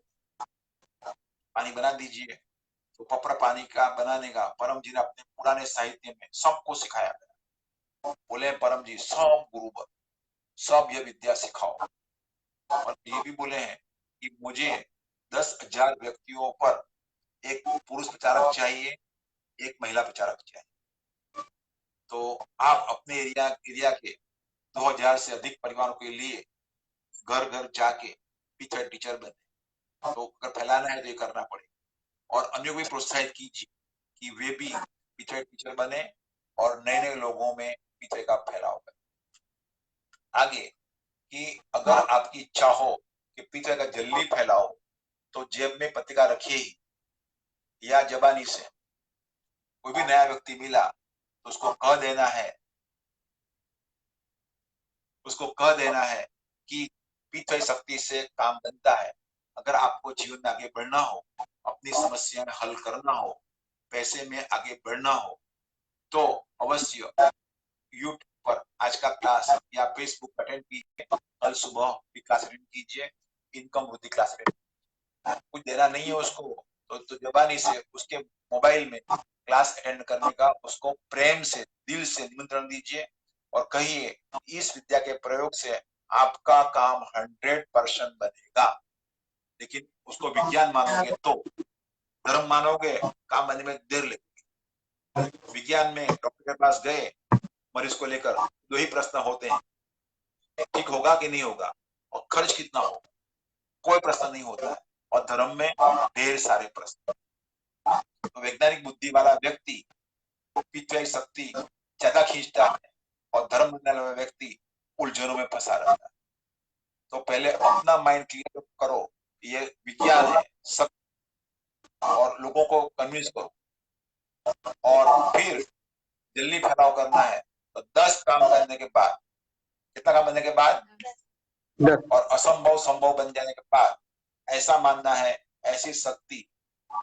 Speaker 1: पानी बना दीजिए। तो पपड़ा पानी का बनाने का परम जी ने अपने पुराने साहित्य में सबको सिखाया गया। बोले परम जी सब गुरुवर, सब ये विद्या सिखाओ। और ये भी बोले हैं कि मुझे 10,000 व्यक्तियों पर एक पुरुष प्रचारक चाहिए, एक महिला प्रचारक चाहिए। तो आप अपने एरिया के 2000 से अधिक परिवारों के लिए घर घर जाके टीचर बने। तो अगर फैलाना है तो ये करना पड़ेगा, और अन्यों को भी प्रोत्साहित कीजिए कि वे भी टीचर बने और नए नए लोगों में पीछे का फैलाव करें। आगे कि अगर आपकी इच्छा हो कि पीछे का जल्दी फैलाओ, तो जेब में पत्रिका रखिए ही, या जबानी से कोई भी नया व्यक्ति मिला तो उसको कह देना है कि पीछे शक्ति से काम बनता है। अगर आपको जीवन में आगे बढ़ना हो, अपनी समस्याएं हल करना हो, पैसे में आगे बढ़ना हो, तो अवश्य यूट्यूब पर आज का क्लास या फेसबुक अटेंड कीजिए। कल सुबह भी क्लास अटेंड कीजिए, इनकम वृद्धि क्लास अटेंड। कुछ देना नहीं है उसको तो जबानी से उसके मोबाइल में क्लास अटेंड करने का उसको प्रेम से, दिल से निमंत्रण दीजिए। और कहिए इस विद्या के प्रयोग से आपका काम 100% बनेगा। लेकिन उसको विज्ञान मानोगे तो, धर्म मानोगे काम बनने में देर लगेगी। विज्ञान में डॉक्टर के पास गए, मरीज को लेकर 2 ही प्रश्न होते हैं, ठीक होगा कि नहीं होगा और खर्च कितना होगा, कोई प्रश्न नहीं होता है। और धर्म में ढेर सारे प्रश्न। तो वैज्ञानिक बुद्धि वाला व्यक्ति पिछले शक्ति ज्यादा खींचता है और धर्म बनने वाला व्यक्ति उलझनों में फंसा रहता है। तो पहले अपना माइंड क्लियर करो, ये विज्ञान है सब, और लोगों को कन्विंस करो। और फिर जल्दी फैलाव करना है तो 10 काम करने के बाद, कितना काम करने के बाद, और असंभव संभव बन जाने के बाद ऐसा मानना है ऐसी शक्ति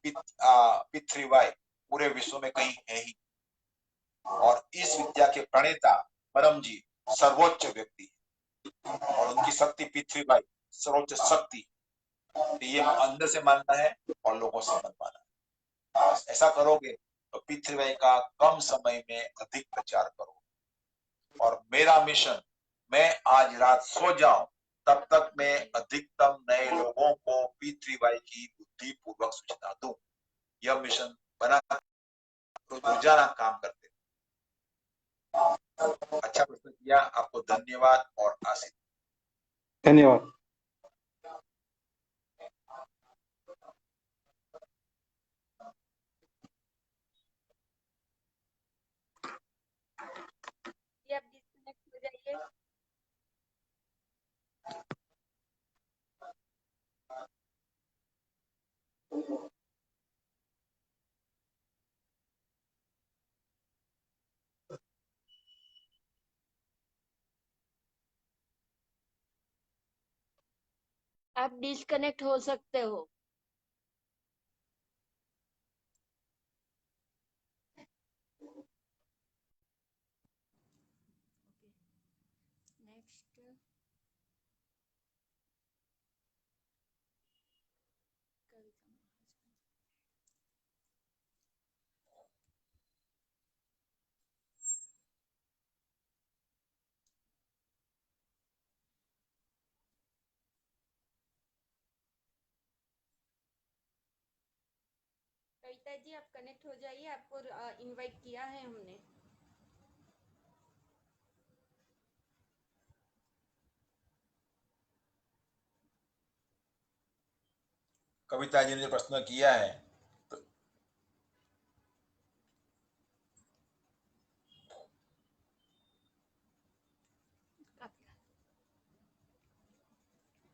Speaker 1: पृथ्वी पूरे विश्व में कहीं है ही। और इस विद्या के प्रणेता परम जी सर्वोच्च व्यक्ति है और उनकी शक्ति पृथ्वी सर्वोच्च शक्ति। तो ये अंदर से मानना है और लोगों से मत मानना। ऐसा करोगे तो पृथ्वी का कम समय में अधिक प्रचार करो। और मेरा मिशन, मैं आज रात सो जाऊं तब तक मैं अधिकतम नए लोगों को पृथ्वी की बुद्धि पूर्वक सूचना दूं। यह मिशन बना रोजाना काम करते। अच्छा प्रश्न किया, आपको धन्यवाद और आशीष।
Speaker 5: धन्यवाद।
Speaker 3: ये आप डिस्कनेक्ट हो जाइए।
Speaker 2: आप डिस्कनेक्ट हो सकते हो। नेक्स्ट
Speaker 3: कविता जी आप कनेक्ट हो जाइए, आपको इनवाइट किया है हमने।
Speaker 1: कविता जी ने प्रश्न किया है तो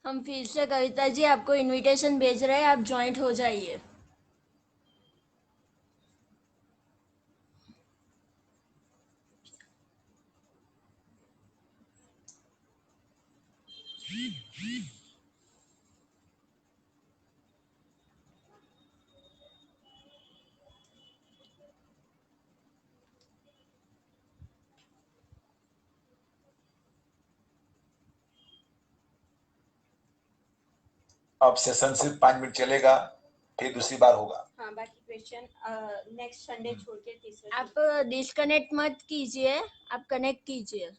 Speaker 2: हम फिर से कविता जी आपको इनविटेशन भेज रहे हैं, आप ज्वाइंट हो जाइए।
Speaker 1: अब सेशन सिर्फ 5 मिनट चलेगा, फिर दूसरी बार होगा।
Speaker 3: हाँ, बाकी क्वेश्चन नेक्स्ट संडे छोड़ के तीसरे
Speaker 2: आप डिस्कनेक्ट मत कीजिए, आप कनेक्ट कीजिए।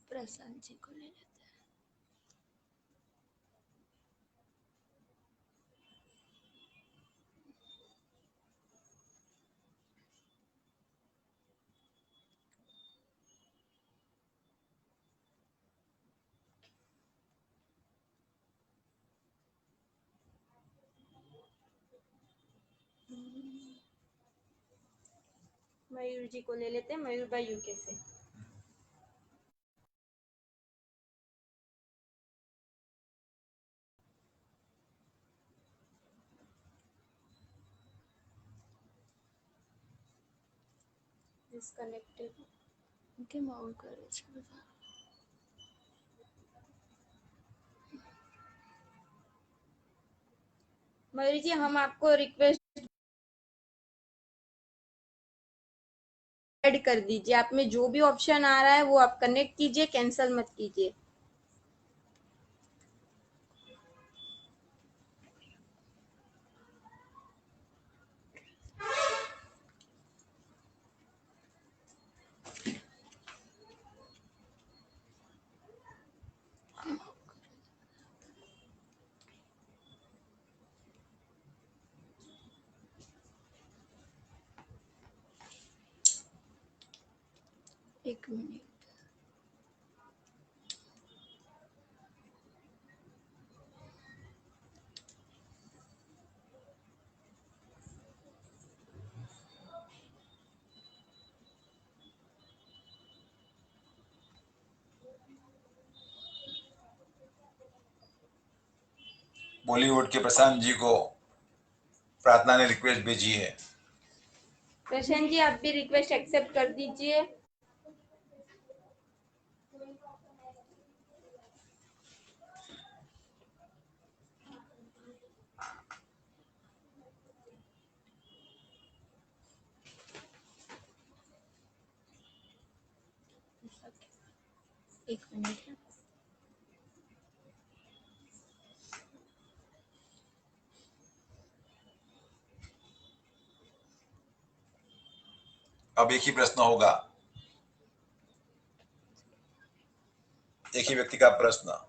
Speaker 2: प्रशांत जी को ले लेते हैं।
Speaker 3: मयूर जी को ले लेते हैं, मयूर भाई यूके से। डिस्कनेक्टेड।
Speaker 2: ओके, माउंट करे
Speaker 3: मयूरी जी, हम आपको रिक्वेस्ट ऐड कर दीजिए। आप में जो भी ऑप्शन आ रहा है वो आप कनेक्ट कीजिए, कैंसिल मत कीजिए। एक मिनट।
Speaker 1: बॉलीवुड के प्रशांत जी को प्रार्थना ने रिक्वेस्ट भेजी है।
Speaker 3: प्रशांत जी, आप भी रिक्वेस्ट एक्सेप्ट कर दीजिए।
Speaker 2: एक मिनट।
Speaker 1: अब एक ही प्रश्न होगा, एक ही व्यक्ति का प्रश्न।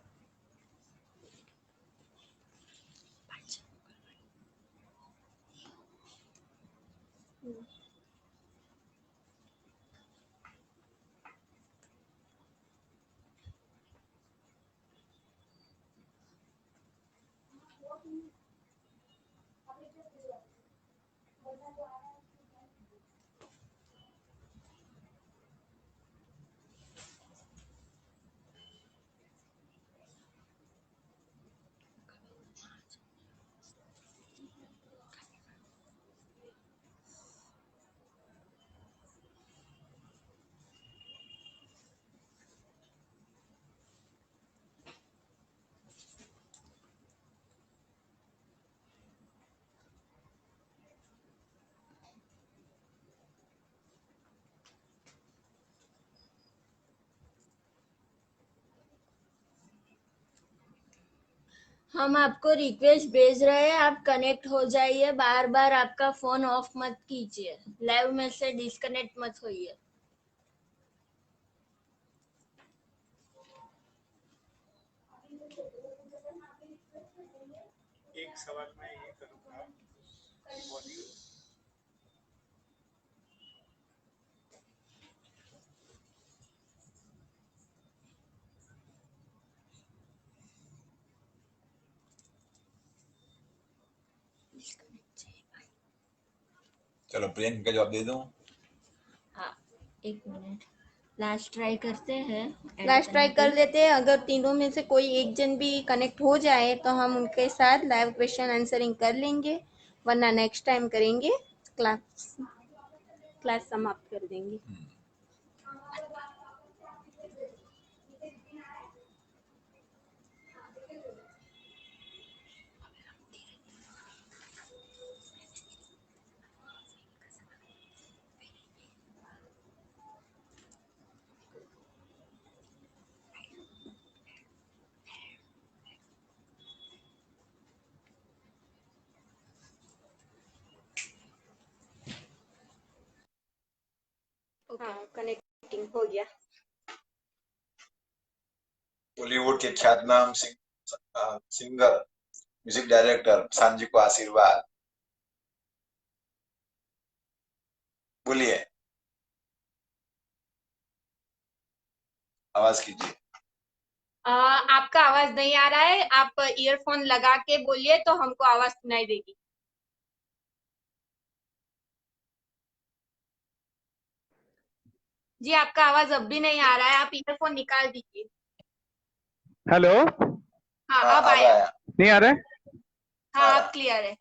Speaker 2: हम आपको रिक्वेस्ट भेज रहे हैं, आप कनेक्ट हो जाइए। बार बार आपका फोन ऑफ मत कीजिए, लाइव में से डिस्कनेक्ट मत होइए।
Speaker 6: एक सवाल मैं ये करूंगा,
Speaker 1: चलो प्रियंका का जवाब दे दूं।
Speaker 2: हाँ, एक मिनट, लास्ट ट्राई करते हैं।
Speaker 3: लास्ट ट्राई कर लेते हैं। अगर तीनों में से कोई एक जन भी कनेक्ट हो जाए तो हम उनके साथ लाइव क्वेश्चन आंसरिंग कर लेंगे, वरना नेक्स्ट टाइम करेंगे। क्लास समाप्त कर देंगे। हाँ, कनेक्टिंग हो गया।
Speaker 1: बॉलीवुड के ख्यातनाम singer, music director Prashant ji को आशीर्वाद बोलिए, आवाज कीजिए।
Speaker 3: आपका आवाज नहीं आ रहा है, आप ईयरफोन लगा के बोलिए तो हमको आवाज सुनाई देगी। जी, आपका आवाज अब भी नहीं आ रहा है, आप ईयरफोन निकाल दीजिए।
Speaker 6: हेलो,
Speaker 3: हाँ,
Speaker 1: हाँ,
Speaker 3: अब आया।
Speaker 6: नहीं आ रहा है?
Speaker 3: हाँ, अब क्लियर है।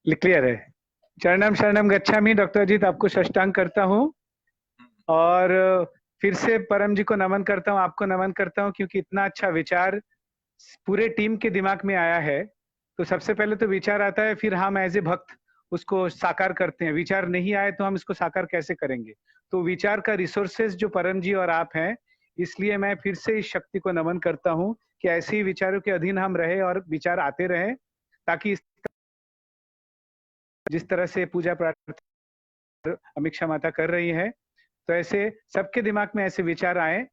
Speaker 6: क्लियर है। चरणम शरणम गच्छामि। डॉक्टर अजीत, आपको साष्टांग करता हूँ और फिर से परम जी को नमन करता हूँ, आपको नमन करता हूँ, क्योंकि इतना अच्छा विचार पूरे टीम के दिमाग में आया है तो सबसे पहले तो विचार आता है, फिर हम एज ए भक्त उसको साकार करते हैं। विचार नहीं आए तो हम इसको साकार कैसे करेंगे? तो विचार का रिसोर्सेज जो परम जी और आप हैं, इसलिए मैं फिर से इस शक्ति को नमन करता हूँ कि ऐसे ही विचारों के अधीन हम रहे और विचार आते रहे, ताकि जिस तरह से पूजा प्रार्थना अमीक्षा माता कर रही है, तो ऐसे सबके दिमाग में ऐसे विचार आए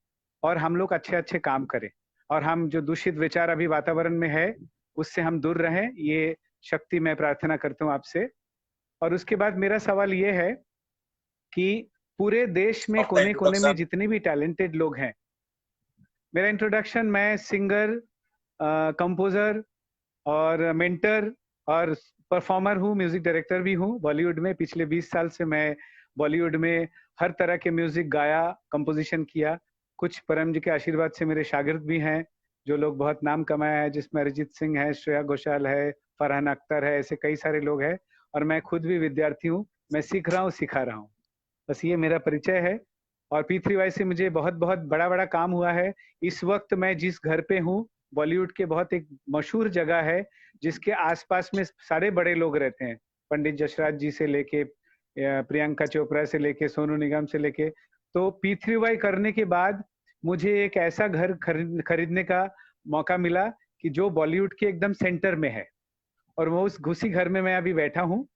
Speaker 6: और हम लोग अच्छे अच्छे काम करें, और हम जो दूषित विचार अभी वातावरण में है उससे हम दूर रहें। ये शक्ति मैं प्रार्थना करता हूँ आपसे। और उसके बाद मेरा सवाल ये है कि पूरे देश में कोने कोने में जितने भी टैलेंटेड लोग हैं, मेरा इंट्रोडक्शन, मैं सिंगर, कंपोजर और मेंटर और परफॉर्मर हूँ, म्यूजिक डायरेक्टर भी हूँ। बॉलीवुड में पिछले 20 साल से मैं बॉलीवुड में हर तरह के म्यूजिक गाया, कंपोजिशन किया। कुछ परम जी के आशीर्वाद से मेरे शागिर्द भी हैं जो लोग बहुत नाम कमाया है, जिसमें अरिजीत सिंह है, श्रेया घोषाल है, फरहान अख्तर है, ऐसे कई सारे लोग हैं। और मैं खुद भी विद्यार्थी हूँ, मैं सीख रहा हूँ, सिखा रहा हूँ। बस ये मेरा परिचय है। और P3Y से मुझे बहुत बहुत बड़ा बड़ा काम हुआ है। इस वक्त मैं जिस घर पे हूँ, बॉलीवुड के बहुत एक मशहूर जगह है जिसके आसपास में सारे बड़े लोग रहते हैं, पंडित जसराज जी से लेके प्रियंका चोपड़ा से लेके सोनू निगम से लेके। तो P3Y करने के बाद मुझे एक ऐसा घर खरीदने का मौका मिला कि जो बॉलीवुड के एकदम सेंटर में है, और वो उसी घर में मैं अभी बैठा हूँ।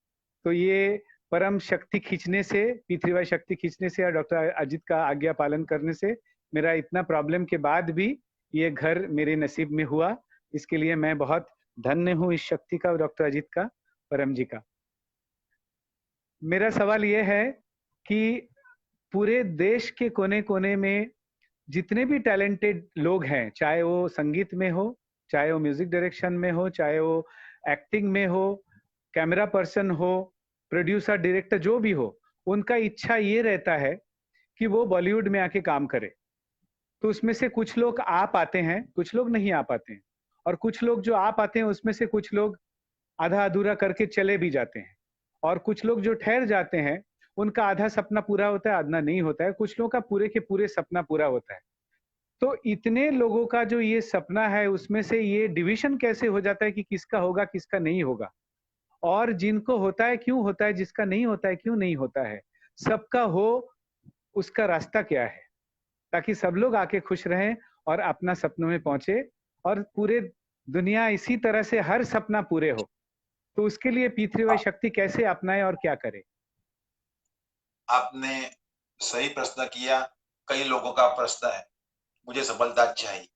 Speaker 6: तो ये परम शक्ति खींचने से, P3Y शक्ति खींचने से और डॉक्टर अजित का आज्ञा पालन करने से मेरा इतना प्रॉब्लम के बाद भी ये घर मेरे नसीब में हुआ। इसके लिए मैं बहुत धन्य हूँ इस शक्ति का, डॉक्टर अजित का, परम जी का। मेरा सवाल ये है कि पूरे देश के कोने कोने में जितने भी टैलेंटेड लोग हैं, चाहे वो संगीत में हो, चाहे वो म्यूजिक डायरेक्शन में हो, चाहे वो एक्टिंग में हो, कैमरा पर्सन हो, प्रोड्यूसर, डायरेक्टर, जो भी हो, उनका इच्छा ये रहता है कि वो बॉलीवुड में आके काम करे। तो उसमें से कुछ लोग आ पाते हैं, कुछ लोग नहीं आ पाते हैं, और कुछ लोग जो आ पाते हैं उसमें से कुछ लोग आधा अधूरा करके चले भी जाते हैं, और कुछ लोग जो ठहर जाते हैं उनका आधा सपना पूरा होता है, आधा नहीं होता है। कुछ लोगों का पूरे के पूरे सपना पूरा होता है। तो इतने लोगों का जो ये सपना है, उसमें से ये डिवीजन कैसे हो जाता है कि किसका होगा, किसका नहीं होगा? और जिनको होता है क्यों होता है, जिसका नहीं होता है क्यों नहीं होता है? सबका हो उसका रास्ता क्या है, ताकि सब लोग आके खुश रहें और अपना सपनों में पहुंचे, और पूरे दुनिया इसी तरह से हर सपना पूरे हो। तो उसके लिए P3Y शक्ति कैसे अपनाए और क्या करे?
Speaker 1: आपने सही प्रश्न किया। कई लोगों का प्रश्न है, मुझे सफलता चाहिए।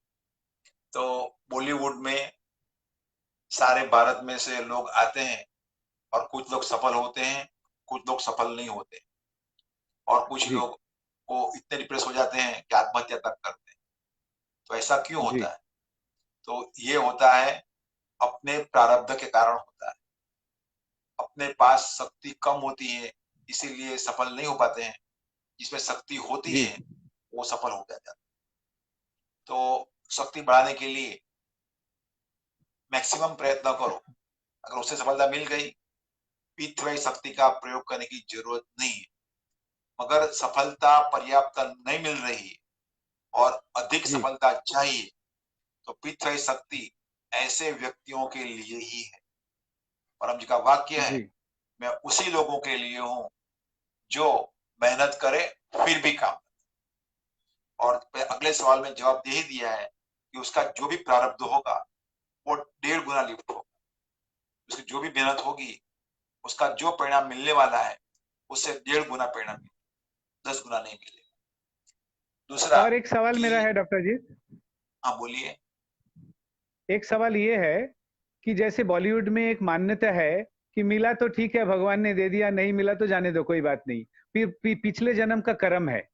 Speaker 1: तो बॉलीवुड में सारे भारत में से लोग आते हैं, और कुछ लोग सफल होते हैं, कुछ लोग सफल नहीं होते, और कुछ
Speaker 6: जी।
Speaker 1: लोग को इतने डिप्रेस हो जाते हैं कि आत्महत्या तक करते हैं। तो ऐसा क्यों
Speaker 6: जी।
Speaker 1: होता है? तो ये होता है अपने प्रारब्ध के कारण होता है। अपने पास शक्ति कम होती है, इसीलिए सफल नहीं हो पाते हैं। जिसमें शक्ति होती
Speaker 6: जी।
Speaker 1: है वो सफल हो जाता है। तो शक्ति बढ़ाने के लिए मैक्सिमम प्रयत्न करो। अगर उससे सफलता मिल गई, P3Y शक्ति का प्रयोग करने की जरूरत नहीं है। मगर सफलता पर्याप्त नहीं मिल रही है और अधिक
Speaker 6: जी।
Speaker 1: सफलता चाहिए, तो P3Y शक्ति ऐसे व्यक्तियों के लिए ही है। परम जी का वाक्य है,
Speaker 6: जी।
Speaker 1: मैं उसी लोगों के लिए हूं जो मेहनत करे फिर भी काम। और अगले सवाल में जवाब दे ही दिया है कि उसका जो भी प्रारब्ध होगा वो 1.5 गुना लिफ्ट होगा। उसकी जो भी मेहनत होगी, उसका जो परिणाम मिलने वाला है उससे 1.5 गुना परिणाम मिलेगा, 10 गुना नहीं मिलेगा। दूसरा,
Speaker 6: और एक सवाल मेरा है डॉक्टर जी।
Speaker 1: हाँ बोलिए।
Speaker 6: एक सवाल ये है कि जैसे बॉलीवुड में एक मान्यता है कि मिला तो ठीक है, भगवान ने दे दिया, नहीं मिला तो जाने दो, कोई बात नहीं, फिर पिछले जन्म का कर्म है।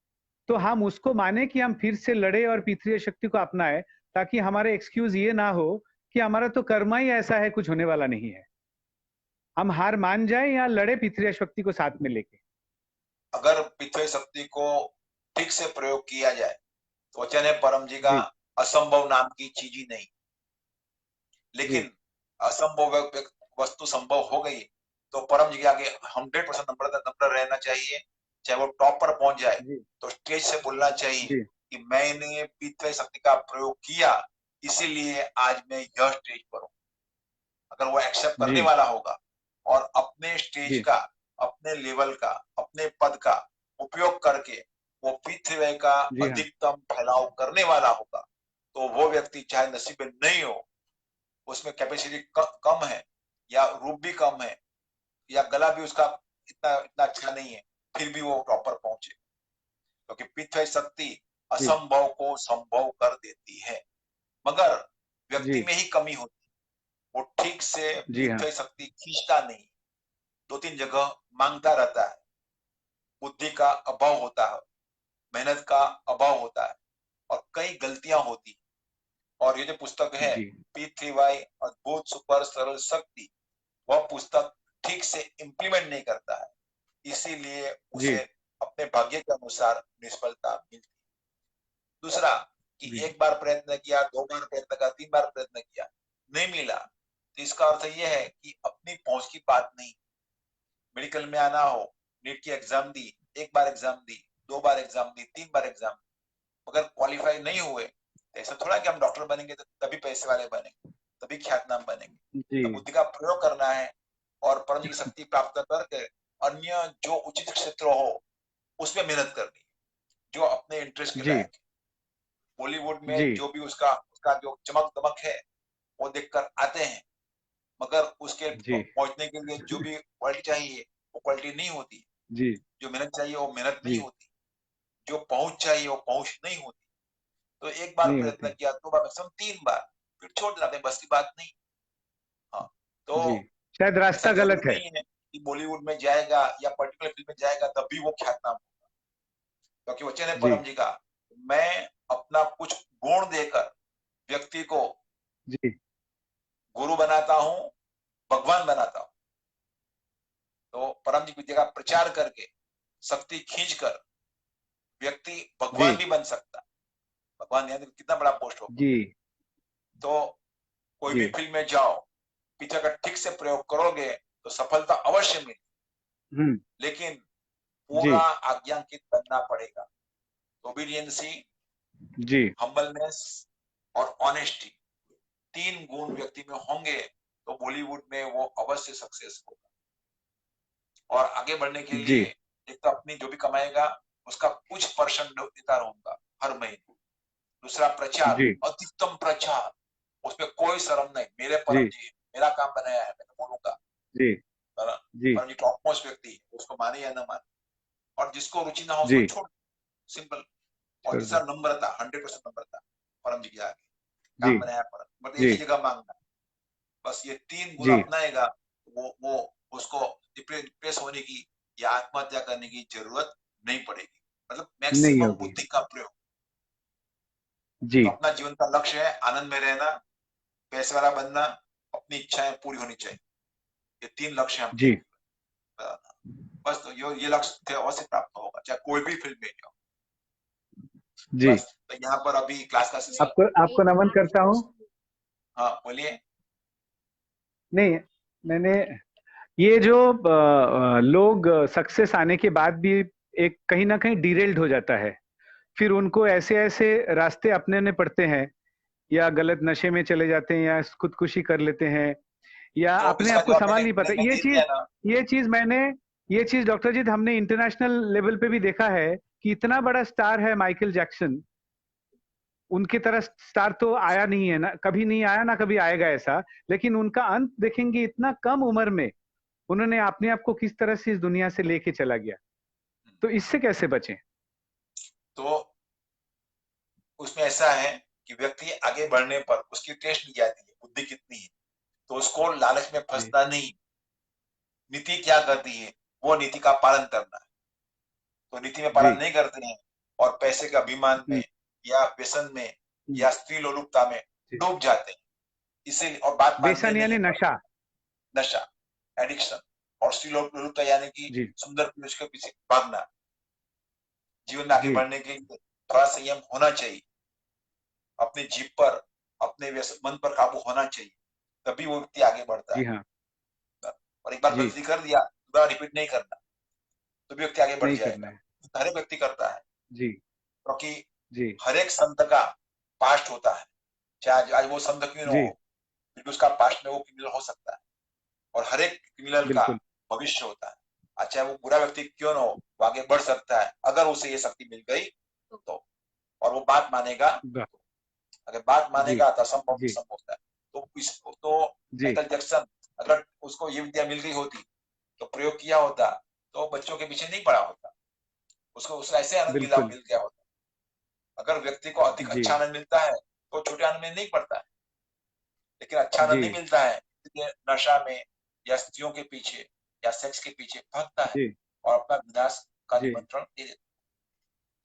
Speaker 6: तो हम उसको माने कि हम फिर से लड़े और P3Y शक्ति को अपनाए, ताकि हमारे एक्सक्यूज ये ना हो कि हमारा तो कर्म ही ऐसा है, कुछ होने वाला नहीं है। हम हार मान जाए या लड़े P3Y शक्ति को साथ में लेके?
Speaker 1: अगर P3Y शक्ति को ठीक से प्रयोग किया जाए तो वचन है परम जी का,
Speaker 6: जी।
Speaker 1: असंभव नाम की चीज ही नहीं। लेकिन
Speaker 6: जी।
Speaker 1: असंभव वस्तु संभव हो गई तो परम जी के आगे 100% नम्र रहना चाहिए। चाहे वो टॉप पर पहुंच जाए
Speaker 6: जी।
Speaker 1: तो स्टेज से बोलना चाहिए
Speaker 6: जी।
Speaker 1: कि मैंने P3Y शक्ति का प्रयोग किया, इसीलिए आज मैं यह स्टेज पर हूं। अगर वो एक्सेप्ट करने
Speaker 6: जी
Speaker 1: वाला होगा और अपने स्टेज
Speaker 6: जी
Speaker 1: का, अपने लेवल का, अपने पद का उपयोग करके वो पृथ्वी का
Speaker 6: जी हाँ
Speaker 1: अधिकतम फैलाव करने वाला होगा, तो वो व्यक्ति चाहे नसीब में नहीं हो, उसमें कैपेसिटी कम है या रूप भी कम है या गला भी उसका इतना इतना अच्छा नहीं है, फिर भी वो प्रॉपर पहुंचे, क्योंकि पृथ्वी शक्ति
Speaker 6: जी
Speaker 1: असंभव को संभव कर देती है, मगर व्यक्ति
Speaker 6: जी
Speaker 1: में ही कमी होती है। वो ठीक से
Speaker 6: जी हाँ
Speaker 1: पृथ्वी शक्ति खींचता नहीं, 2-3 जगह मांगता रहता है, बुद्धि का अभाव होता है, मेहनत का अभाव होता है और कई गलतियां होती। और ये जो पुस्तक है
Speaker 6: जी
Speaker 1: पृथ्वी अद्भुत सुपर सरल शक्ति, वह पुस्तक ठीक से इम्प्लीमेंट नहीं करता है, इसीलिए
Speaker 6: जी
Speaker 1: उसे अपने भाग्य के अनुसार निष्फलता मिलती। दूसरा कि
Speaker 6: जी
Speaker 1: एक बार प्रयत्न किया, 2 बार प्रयत्न किया, 3 बार प्रयत्न किया, नहीं मिला, तो इसका अर्थ यह है कि अपनी पहुंच की बात नहीं। मेडिकल में आना हो, नीट की एग्जाम दी, 1 बार एग्जाम दी, 2 बार एग्जाम दी, 3 बार एग्जाम, अगर क्वालिफाई नहीं हुए तो ऐसा थोड़ा कि हम डॉक्टर बनेंगे तो तभी पैसे वाले बनेंगे, तभी ख्यातनाम बनेंगे।
Speaker 6: जी
Speaker 1: तो बुद्धि का प्रयोग करना है और परम की शक्ति प्राप्त करके अन्य जो उचित क्षेत्र हो उसमें मेहनत करनी है, जो अपने इंटरेस्ट के
Speaker 6: जी
Speaker 1: लायक है। बॉलीवुड में
Speaker 6: जी
Speaker 1: जो भी उसका उसका जो चमक दमक है वो देखकर आते हैं, मगर उसके
Speaker 6: जी
Speaker 1: पहुंचने के लिए जो भी क्वालिटी चाहिए वो क्वालिटी नहीं होती,
Speaker 6: जी
Speaker 1: जो मेहनत चाहिए वो मेहनत नहीं
Speaker 6: जी
Speaker 1: होती, जो पहुंच चाहिए वो पहुंच नहीं होती। तो 1 बार
Speaker 6: नहीं
Speaker 1: प्रयत्न
Speaker 6: होती
Speaker 1: किया, 2 बार, मैक्सिमम 3 बार, फिर छोड़ देना, अपने बस की बात नहीं। हाँ, तो
Speaker 6: जी शायद
Speaker 1: ऐसा
Speaker 6: रास्ता गलत
Speaker 1: जरूरी
Speaker 6: है
Speaker 1: नहीं है कि बॉलीवुड में जाएगा या पर्टिकुलर फील्ड में जाएगा तभी वो ख्यातनाम होगा, क्योंकि वचन है
Speaker 6: जी
Speaker 1: परम जी का, मैं अपना कुछ गुण देकर व्यक्ति को
Speaker 6: जी
Speaker 1: गुरु बनाता हूँ, भगवान बनाता हूँ। तो परम जी की विद्या का प्रचार करके शक्ति खींचकर व्यक्ति
Speaker 6: जी
Speaker 1: भगवान भी बन सकता है। भगवान यानी कितना बड़ा पोस्ट होगा।
Speaker 6: जी
Speaker 1: तो कोई
Speaker 6: जी
Speaker 1: भी फील्ड में जाओ, पिता का ठीक से प्रयोग करोगे तो सफलता अवश्य मिले, लेकिन
Speaker 6: जी
Speaker 1: पूरा आज्ञांकित बनना पड़ेगा। ओबीडियंसी,
Speaker 6: जी
Speaker 1: हम्बलनेस और ऑनेस्टी, 3 गुण व्यक्ति में होंगे तो बॉलीवुड में वो अवश्य सक्सेस होगा। और आगे बढ़ने के
Speaker 6: जी
Speaker 1: लिए एक तो अपनी जो भी कमाएगा उसका कुछ परसेंट देता रहूंगा हर महीने। दूसरा प्रचार,
Speaker 6: जी
Speaker 1: अधिकतम प्रचार, उसमें कोई शर्म नहीं, मेरे
Speaker 6: जी
Speaker 1: परम जी मेरा काम बनाया है, मैं तो बोलूंगा।
Speaker 6: जी जी
Speaker 1: परम जी टॉप मोस्ट व्यक्ति है, उसको माने या न माने, और जिसको रुचि ना हो उसको
Speaker 6: जी
Speaker 1: छोड़, सिंपल। और
Speaker 6: छोड़
Speaker 1: तीसरा
Speaker 6: दो
Speaker 1: नम्रता, 100% नम्रता, परम जी के आगे
Speaker 6: जी
Speaker 1: काम बनाया परम, मतलब एक
Speaker 6: जी
Speaker 1: ही जगह मांगना, बस ये 3 गुण
Speaker 6: जी
Speaker 1: अपनाएगा, वो उसको डिप्रेस होने की या आत्महत्या करने की जरूरत नहीं पड़ेगी, मतलब
Speaker 6: नहीं
Speaker 1: मैक्सिमम
Speaker 6: होगी
Speaker 1: बुद्धि का प्रयोग।
Speaker 6: जी
Speaker 1: तो अपना जीवन का लक्ष्य है आनंद में रहना, पैसे वाला बनना, अपनी इच्छाएं पूरी होनी चाहिए, ये 3 लक्ष्य हम
Speaker 6: जी
Speaker 1: बस। तो ये लक्ष्य थे अवश्य प्राप्त होगा, चाहे कोई भी फील्ड में जाओ।
Speaker 6: जी
Speaker 1: बस तो यहाँ पर अभी क्लास का सिस्टम।
Speaker 6: आपको आपको
Speaker 2: एक
Speaker 6: नमन करता हूँ।
Speaker 1: हाँ बोलिए।
Speaker 6: नहीं मैंने ये जो लोग सक्सेस आने के बाद भी एक कहीं ना कहीं डिरेल्ड हो जाता है, फिर उनको ऐसे ऐसे रास्ते अपनाने पड़ते हैं, या गलत नशे में चले जाते हैं, या खुदकुशी कर लेते हैं, या
Speaker 1: तो
Speaker 6: अपने
Speaker 1: इसका
Speaker 6: आप को
Speaker 1: जवाब
Speaker 6: संभाल
Speaker 1: मैंने
Speaker 6: नहीं पाते।
Speaker 1: मैंने दे दिया ना।
Speaker 6: ये चीज डॉक्टर जी हमने इंटरनेशनल लेवल पे भी देखा है कि इतना बड़ा स्टार है माइकल जैक्सन, उनकी तरह स्टार तो आया नहीं है ना, कभी नहीं आया ना कभी आएगा ऐसा, लेकिन उनका अंत देखेंगे इतना कम उम्र में उन्होंने अपने आप को किस तरह से इस दुनिया से लेके चला गया। तो इससे कैसे बचें?
Speaker 1: तो उसमें ऐसा है कि व्यक्ति आगे बढ़ने पर उसकी टेस्ट ली जाती है, बुद्धि कितनी है, तो उसको लालच में फंसना नहीं। नीति क्या करती है, वो नीति का पालन करना है। तो नीति में
Speaker 6: जी
Speaker 1: पालन नहीं करते हैं और पैसे के अभिमान में या व्यसन में या स्त्री लोलुपता में
Speaker 6: जी।
Speaker 1: डूब जाते हैं। इसीलिए, और बात मानते
Speaker 6: व्यसन
Speaker 1: नहीं
Speaker 6: यानी
Speaker 1: है,
Speaker 6: नशा।
Speaker 1: नशा, एडिक्शन, और स्त्री लोलुपता यानी कि
Speaker 6: जी
Speaker 1: सुंदर पुरुष के पीछे भागना। जीवन में आगे
Speaker 6: जी
Speaker 1: बढ़ने के लिए थोड़ा संयम होना चाहिए, अपने जीभ पर, अपने मन पर काबू होना चाहिए, तभी वो व्यक्ति आगे बढ़ता
Speaker 6: जी
Speaker 1: है।
Speaker 6: हाँ
Speaker 1: और एक बार
Speaker 6: जी
Speaker 1: गलती कर दिया, दोबारा रिपीट नहीं करना, तो भी व्यक्ति आगे बढ़
Speaker 6: नहीं करना
Speaker 1: जाएगा।
Speaker 6: है।
Speaker 1: हर एक व्यक्ति करता है,
Speaker 6: जी
Speaker 1: क्योंकि
Speaker 6: जी
Speaker 1: हर एक संत का पास्ट होता है, चाहे आज वो संत क्यों न
Speaker 6: जी
Speaker 1: हो, फिर भी उसका पास्ट में वो क्रिमिनल हो सकता है, और हर एक क्रिमिनल का
Speaker 6: बिल्कुल
Speaker 1: भविष्य होता है। अच्छा, वो बुरा व्यक्ति क्यों न हो, वो आगे बढ़ सकता है अगर उसे ये शक्ति मिल गई तो, और वो बात मानेगा।
Speaker 6: वाह,
Speaker 1: अगर बात
Speaker 6: जी
Speaker 1: मानेगा तो असंभव
Speaker 6: जी
Speaker 1: संभव होता है। तो इसको तो
Speaker 6: जी
Speaker 1: माइकल जैक्सन, अगर उसको ये विद्या मिल गई होती तो प्रयोग किया होता तो बच्चों के पीछे नहीं पड़ा होता, उसको ऐसे आनंद
Speaker 6: बिल्कुल
Speaker 1: मिल गया होता। अगर व्यक्ति को अधिक
Speaker 6: जी
Speaker 1: अच्छा आनंद मिलता है तो छोटे आनंद में नहीं पड़ता है, लेकिन अच्छा आनंद
Speaker 6: जी
Speaker 1: नहीं मिलता है इसलिए नशा में या स्त्रियों के पीछे या सेक्स के पीछे भागता है
Speaker 6: जी
Speaker 1: और अपना विनाश का
Speaker 6: जी
Speaker 1: निमंत्रण दे देता है।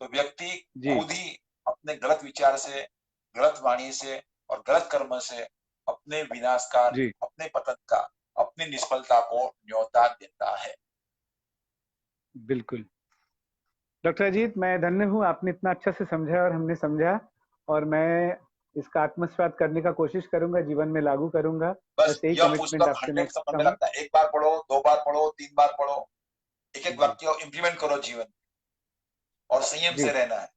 Speaker 1: तो व्यक्ति
Speaker 6: जी
Speaker 1: खुद ही अपने गलत विचार से, गलत वाणी से और गलत कर्म से अपने विनाश का,
Speaker 6: जी
Speaker 1: अपने पतन का, अपनी निष्फलता को न्योता देता है।
Speaker 6: बिल्कुल। डॉक्टर अजीत, मैं धन्य हूँ, आपने इतना अच्छा से समझा और हमने समझा, और मैं इसका आत्मसात करने का कोशिश करूंगा, जीवन में लागू करूंगा।
Speaker 1: बस
Speaker 6: बस यही
Speaker 1: यह
Speaker 6: कमिटमेंट
Speaker 1: पुस्तक
Speaker 6: आपसे मैं
Speaker 1: 100
Speaker 6: करता
Speaker 1: समय
Speaker 6: हूँ।
Speaker 1: लगता है। एक बार पढ़ो, 2 बार पढ़ो, 3 बार पढ़ो, एक
Speaker 6: जी
Speaker 1: वाक्य इम्प्लीमेंट करो जीवन में, और संयम
Speaker 6: जी
Speaker 1: से रहना है।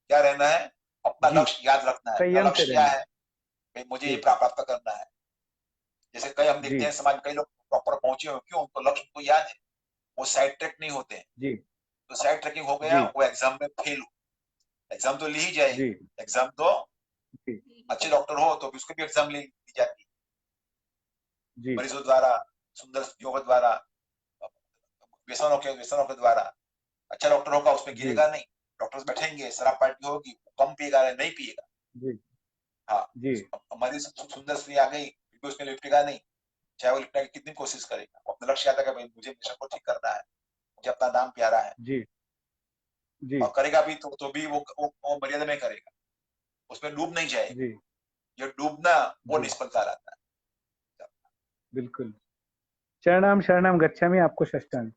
Speaker 1: क्या रहना है? अपना
Speaker 6: जी
Speaker 1: लक्ष्य याद रखना है। मेरा
Speaker 6: संयम से
Speaker 1: लक्ष्य क्या
Speaker 6: रहना।
Speaker 1: है? भाई मुझे ये
Speaker 6: जी
Speaker 1: प्राप्त करना है। जैसे कई हम देखते
Speaker 6: जी
Speaker 1: हैं समाज में कई लोग प्रॉपर पहुंचे हो, क्यों? उनको लक्ष्य तो याद है, वो साइड ट्रैक नहीं होते हैं।
Speaker 6: जी
Speaker 1: तो साइड ट्रैकिंग हो गया,
Speaker 6: जी
Speaker 1: वो एग्जाम में फेल हो। एग्जाम तो ली ही जाएगी,
Speaker 6: जी
Speaker 1: एग्जाम तो
Speaker 6: जी
Speaker 1: अच्छे डॉक्टर हो तो भी उसके भी एग्जाम ली जाती है,
Speaker 6: जी
Speaker 1: मरीजों द्वारा, सुंदर स्त्रियों के द्वारा, व्यसनों के द्वारा। अच्छा डॉक्टर होगा उसमें
Speaker 6: जी
Speaker 1: गिरेगा नहीं। डॉक्टर्स बैठेंगे, शराब पार्टी होगी, कम पिएगा नहीं पिएगा।
Speaker 6: जी
Speaker 1: हाँ,
Speaker 6: जी
Speaker 1: हमारी सुंदर स्त्री आ गई फिर भी उसमें लिपटेगा नहीं, चाहे वो लिपटने की कितनी कोशिश करेगा। वो अपना लक्ष्य आता है कि भाई मुझे मिशन को ठीक करना है, मुझे अपना नाम प्यारा है,
Speaker 6: जी जी
Speaker 1: और करेगा भी तो भी वो मर्यादा में करेगा, उसमें डूब नहीं जाएगा।
Speaker 6: जी
Speaker 1: ये डूबना वो
Speaker 6: जी
Speaker 1: निष्फलता रहता है।
Speaker 6: बिल्कुल। शरणम शरणम गच्छामि, आपको साष्टांग।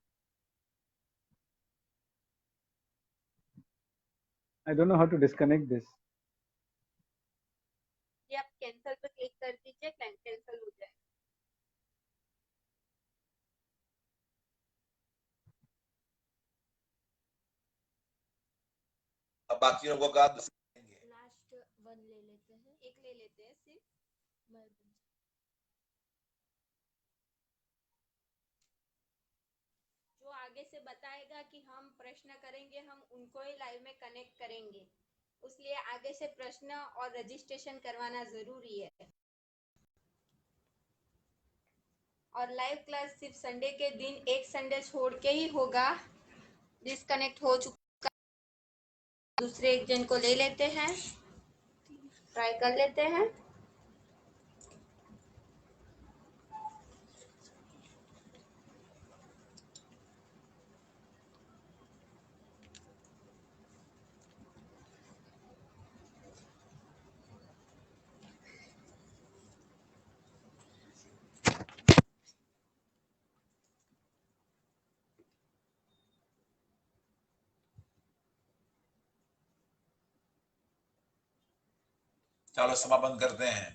Speaker 6: I don't know how to disconnect this.
Speaker 3: ये आप कैंसिल पे क्लिक कर दीजिए, कैंसिल हो जाएगा।
Speaker 1: अब बाकी लोगों का
Speaker 2: लास्ट वन ले लेते हैं,
Speaker 3: एक ले लेते हैं सिर्फ। जो आगे से बताएगा कि हम प्रश्न करेंगे, हम उनको ही लाइव में कनेक्ट करेंगे, इसलिए आगे से प्रश्न और रजिस्ट्रेशन करवाना जरूरी है। और लाइव क्लास सिर्फ संडे के दिन, एक संडे छोड़ के ही होगा। डिस्कनेक्ट हो चुका, दूसरे एक जन को ले लेते हैं, ट्राई कर लेते हैं।
Speaker 1: चलो समापन करते हैं।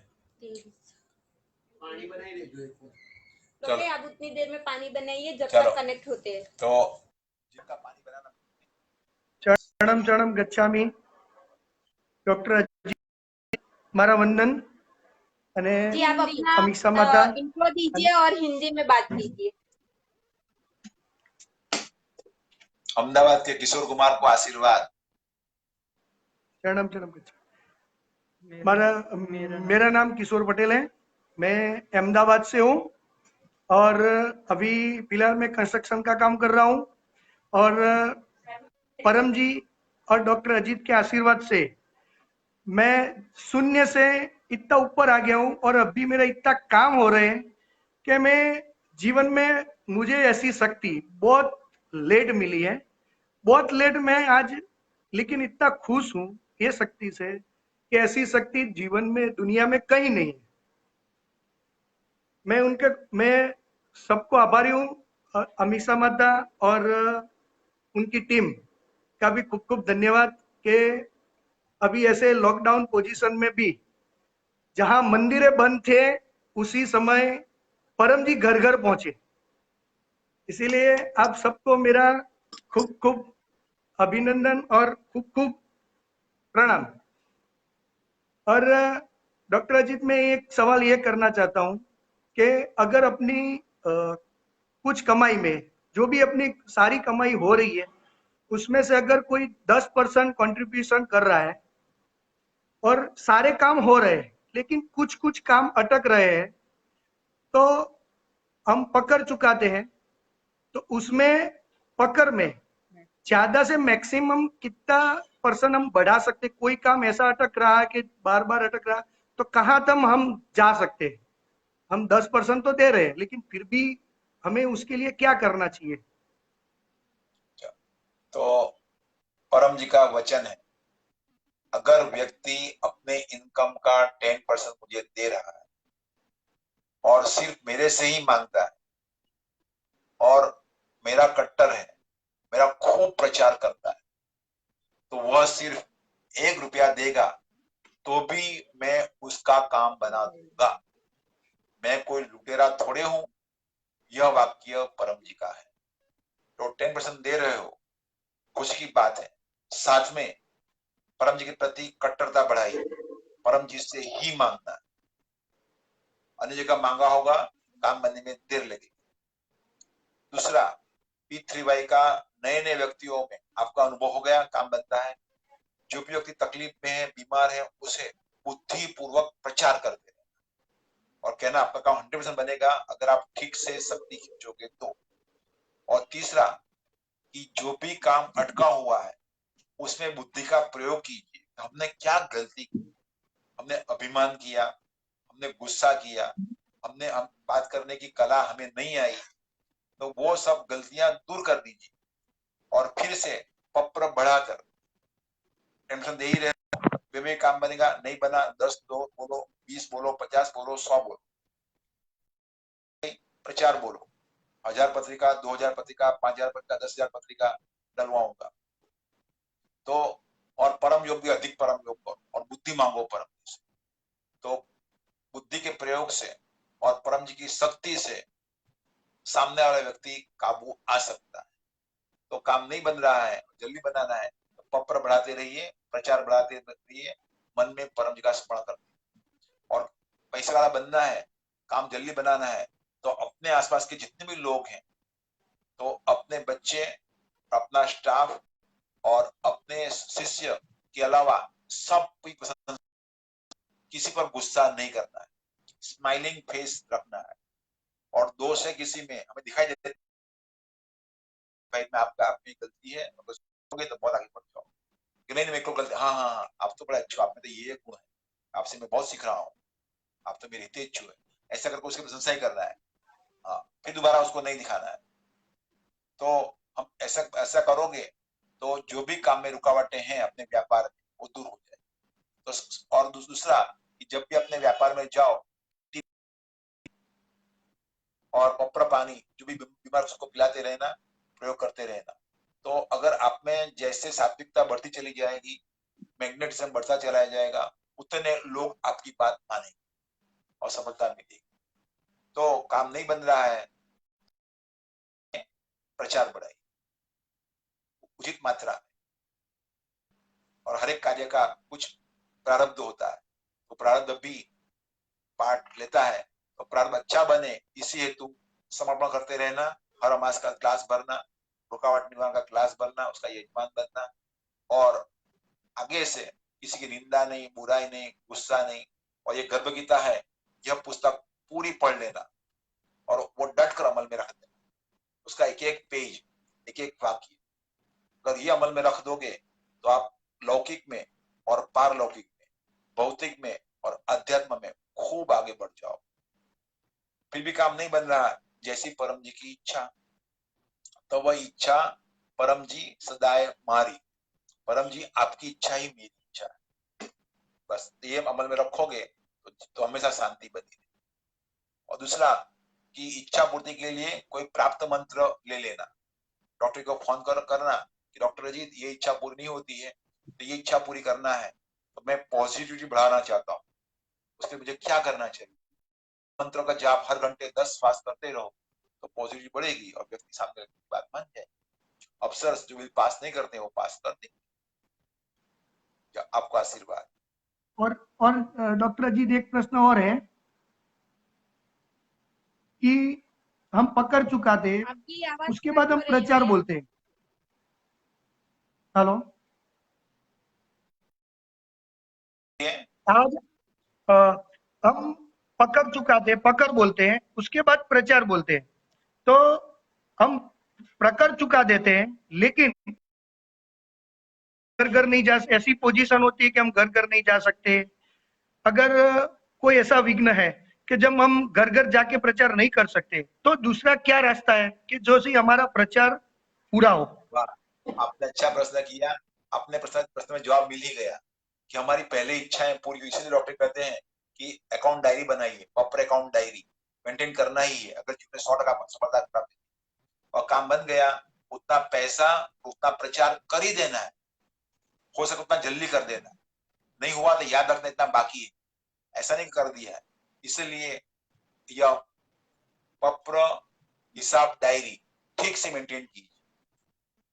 Speaker 2: पानी बनाई ले जो
Speaker 3: तो आप उतनी देर में पानी बनाइए जब
Speaker 1: चलो।
Speaker 3: तक कनेक्ट होते हैं।
Speaker 1: तो जिनका पानी बनाना,
Speaker 7: शरणम शरणम गच्छामि। डॉक्टर अजीत, मारा वंदन। અને
Speaker 3: जी, आप अपना
Speaker 7: अमीषा माता
Speaker 3: इंट्रो दीजिए और हिंदी में बात कीजिए।
Speaker 1: अहमदाबाद के किशोर कुमार को आशीर्वाद।
Speaker 7: शरणम शरणम गच्छामि। मेरा नाम किशोर पटेल है। मैं अहमदाबाद से हूँ और अभी फिलहाल मैं कंस्ट्रक्शन का काम कर रहा हूँ, और परम जी और डॉक्टर अजीत के आशीर्वाद से मैं शून्य से इतना ऊपर आ गया हूँ, और अभी मेरा इतना काम हो रहे हैं कि मैं जीवन में, मुझे ऐसी शक्ति बहुत लेट मिली है, बहुत लेट मैं आज, लेकिन इतना खुश हूँ ये शक्ति से कि ऐसी शक्ति जीवन में दुनिया में कहीं नहीं है। मैं सबको आभारी हूँ, अमीषा माता और उनकी टीम का भी खूब खूब धन्यवाद कि अभी ऐसे लॉकडाउन पोजीशन में भी जहां मंदिरें बंद थे उसी समय परम जी घर घर पहुंचे। इसीलिए आप सबको मेरा खूब खूब अभिनंदन और खूब खूब प्रणाम। और डॉक्टर अजीत, मैं एक सवाल ये करना चाहता हूँ कि अगर अपनी कुछ कमाई में, जो भी अपनी सारी कमाई हो रही है, उसमें से अगर कोई 10% कंट्रीब्यूशन कर रहा है और सारे काम हो रहे हैं लेकिन कुछ कुछ काम अटक रहे हैं, तो हम पकड़ चुकाते हैं, तो उसमें पकड़ में ज्यादा से मैक्सिमम कितना % हम बढ़ा सकते? कोई काम ऐसा अटक रहा है कि बार बार अटक रहा है, तो कहाँ तक हम जा सकते हैं? हम 10% तो दे रहे हैं, लेकिन फिर भी हमें उसके लिए क्या करना चाहिए?
Speaker 1: तो परम जी का वचन है, अगर व्यक्ति अपने इनकम का 10% मुझे दे रहा है और सिर्फ मेरे से ही मांगता है और मेरा कट्टर है, मेरा खूब प्रचार करता है, तो वह सिर्फ 1 रुपया देगा तो भी मैं उसका काम बना दूंगा। मैं कोई लुटेरा थोड़े हूं। यह वाक्य परम जी का है। तो 10% दे रहे हो, खुशी की बात है। साथ में परम जी के प्रति कट्टरता बढ़ाई, परम जी से ही मांगना। अन्य जगह मांगा होगा, काम बनने में देर लगेगी। दूसरा, P3Y का नए नए व्यक्तियों में आपका अनुभव हो गया, काम बनता है। जो भी व्यक्ति तकलीफ में है, बीमार है, उसे बुद्धि पूर्वक प्रचार करते हैं और कहना आपका काम 100% बनेगा अगर आप ठीक से शक्ति खींचोगे तो। और तीसरा, कि जो भी काम अटका हुआ है उसमें बुद्धि का प्रयोग कीजिए। हमने क्या गलती की, हमने अभिमान किया, हमने गुस्सा किया, हमने बात करने की कला हमें नहीं आई, तो वो सब गलतियां दूर कर दीजिए और फिर से पप्र बढ़ाकर टेंशन दे ही रहे, वे में काम बनेगा, नहीं बना 10 बोलो, 20 बोलो, 50 बोलो, 100 बोलो, प्रचार बोलो, 1000 पत्रिका, 2000 पत्रिका, 5000 पत्रिका, 10,000 पत्रिका डलवाऊंगा। तो और परम योग भी अधिक परम योग करो और बुद्धि मांगो परम जी से। तो बुद्धि के प्रयोग से और परम जी की शक्ति से सामने वाला व्यक्ति काबू आ सकता है। तो काम नहीं बन रहा है, जल्दी बनाना है, तो पप्र बढ़ाते रहिए, प्रचार बढ़ाते रहिए, मन में परम जी का स्मरण करते। और पैसा वाला बनना है, काम जल्दी बनाना है, तो अपने आसपास के जितने भी लोग हैं, तो अपने बच्चे, अपना स्टाफ और अपने शिष्य के अलावा सब पसंद, किसी पर गुस्सा नहीं करना है, स्माइलिंग फेस रखना है। और दोष है किसी में, हमें दिखाई देते भाई में आपका अपनी गलती है, तो बहुत आगे बढ़ जाओ कि नहीं मेरे को गलती, हाँ हाँ हाँ आप तो बड़ा अच्छा, आप में तो ये गुण है, आपसे मैं बहुत सीख रहा हूँ, आप तो मेरे हितेच्छु है, ऐसा करके उसकी प्रशंसा ही करना है। हाँ, फिर दोबारा उसको नहीं दिखाना है। तो हम ऐसा ऐसा करोगे तो जो भी काम में रुकावटें हैं अपने व्यापार में, वो दूर हो जाए। तो और दूसरा कि जब भी अपने व्यापार में जाओ और पप्र पानी जो भी बीमार उसको पिलाते रहना, प्रयोग करते रहना। तो अगर आप में जैसे सात्विकता बढ़ती चली जाएगी, मैग्नेटिज्म बढ़ता चला जाएगा, उतने लोग आपकी बात मानेंगे और सफलता मिलेगी। तो काम नहीं बन रहा है, प्रचार बढ़ाइए उचित मात्रा में। और हर एक कार्य का कुछ प्रारब्ध होता है, तो प्रारब्ध भी पार्ट लेता है। तो प्रारब्ध अच्छा बने इसी हेतु समर्पण करते रहना, हर मास का क्लास भरना, रुकावट निवारण का क्लास भरना, उसका यजमान बनना, और आगे से किसी की निंदा नहीं, बुराई नहीं, गुस्सा नहीं। और ये गर्भ गीता है, यह पुस्तक पूरी पढ़ लेना और वो डट कर अमल में रख देना। उसका एक एक पेज, एक एक वाक्य अगर ये अमल में रख दोगे तो आप लौकिक में और पारलौकिक में, भौतिक में और अध्यात्म में खूब आगे बढ़ जाओ। फिर भी काम नहीं बन रहा, जैसी परम जी की इच्छा, तो वह इच्छा परम जी सदाए मारी। परम जी आपकी इच्छा ही मेरी इच्छा है, बस ये अमल में रखोगे तो हमेशा शांति बनी रहेगी। और दूसरा कि इच्छा पूर्ति के लिए कोई प्राप्त मंत्र ले लेना, डॉक्टर को फोन करना कि डॉक्टर जी ये इच्छा पूरी नहीं होती है, तो ये इच्छा पूरी करना है, तो मैं पॉजिटिविटी बढ़ाना चाहता हूँ, उसके मुझे क्या करना चाहिए? मंत्रों का जाप हर घंटे 10 श्वास करते रहो, तो पॉजिटिविटी बढ़ेगी और व्यक्ति सामने की बात मान जाए। अफसर जो भी पास नहीं करते वो पास कर देंगे। आपका आशीर्वाद।
Speaker 7: और डॉक्टर अजीत एक प्रश्न और है कि हम पकड़ चुकाते
Speaker 3: आपकी आवाज
Speaker 7: उसके
Speaker 3: कट
Speaker 7: बाद
Speaker 3: हो
Speaker 7: हम
Speaker 3: रही
Speaker 7: प्रचार
Speaker 3: है।
Speaker 7: बोलते हैं। हेलो, आज हम पकड़ चुकाते पकड़ बोलते हैं, उसके बाद प्रचार बोलते हैं। तो हम पकड़ चुका देते हैं, लेकिन घर घर नहीं जा, ऐसी पोजीशन होती है कि हम घर घर नहीं जा सकते। अगर कोई ऐसा विघ्न है कि जब हम घर घर जाके प्रचार नहीं कर सकते, तो दूसरा क्या रास्ता है कि जो से हमारा प्रचार पूरा हो।
Speaker 1: वाह, आपने अच्छा प्रश्न किया। अपने प्रश्न में जवाब मिल ही गया कि हमारी पहले इच्छाएं पूरी हुई। इसलिए डॉक्टर कहते हैं कि अकाउंट डायरी बनाइए, प्रॉपर अकाउंट डायरी मेंटेन करना ही है अगर जीवन में 100% सफलता प्राप्त और काम बन गया। उतना पैसा उतना प्रचार कर ही देना है, हो सके उतना जल्दी कर देना। नहीं हुआ तो याद रखना इतना बाकी है, ऐसा नहीं कर दिया है। इसलिए यह पत्र हिसाब डायरी ठीक से मेंटेन कीजिए।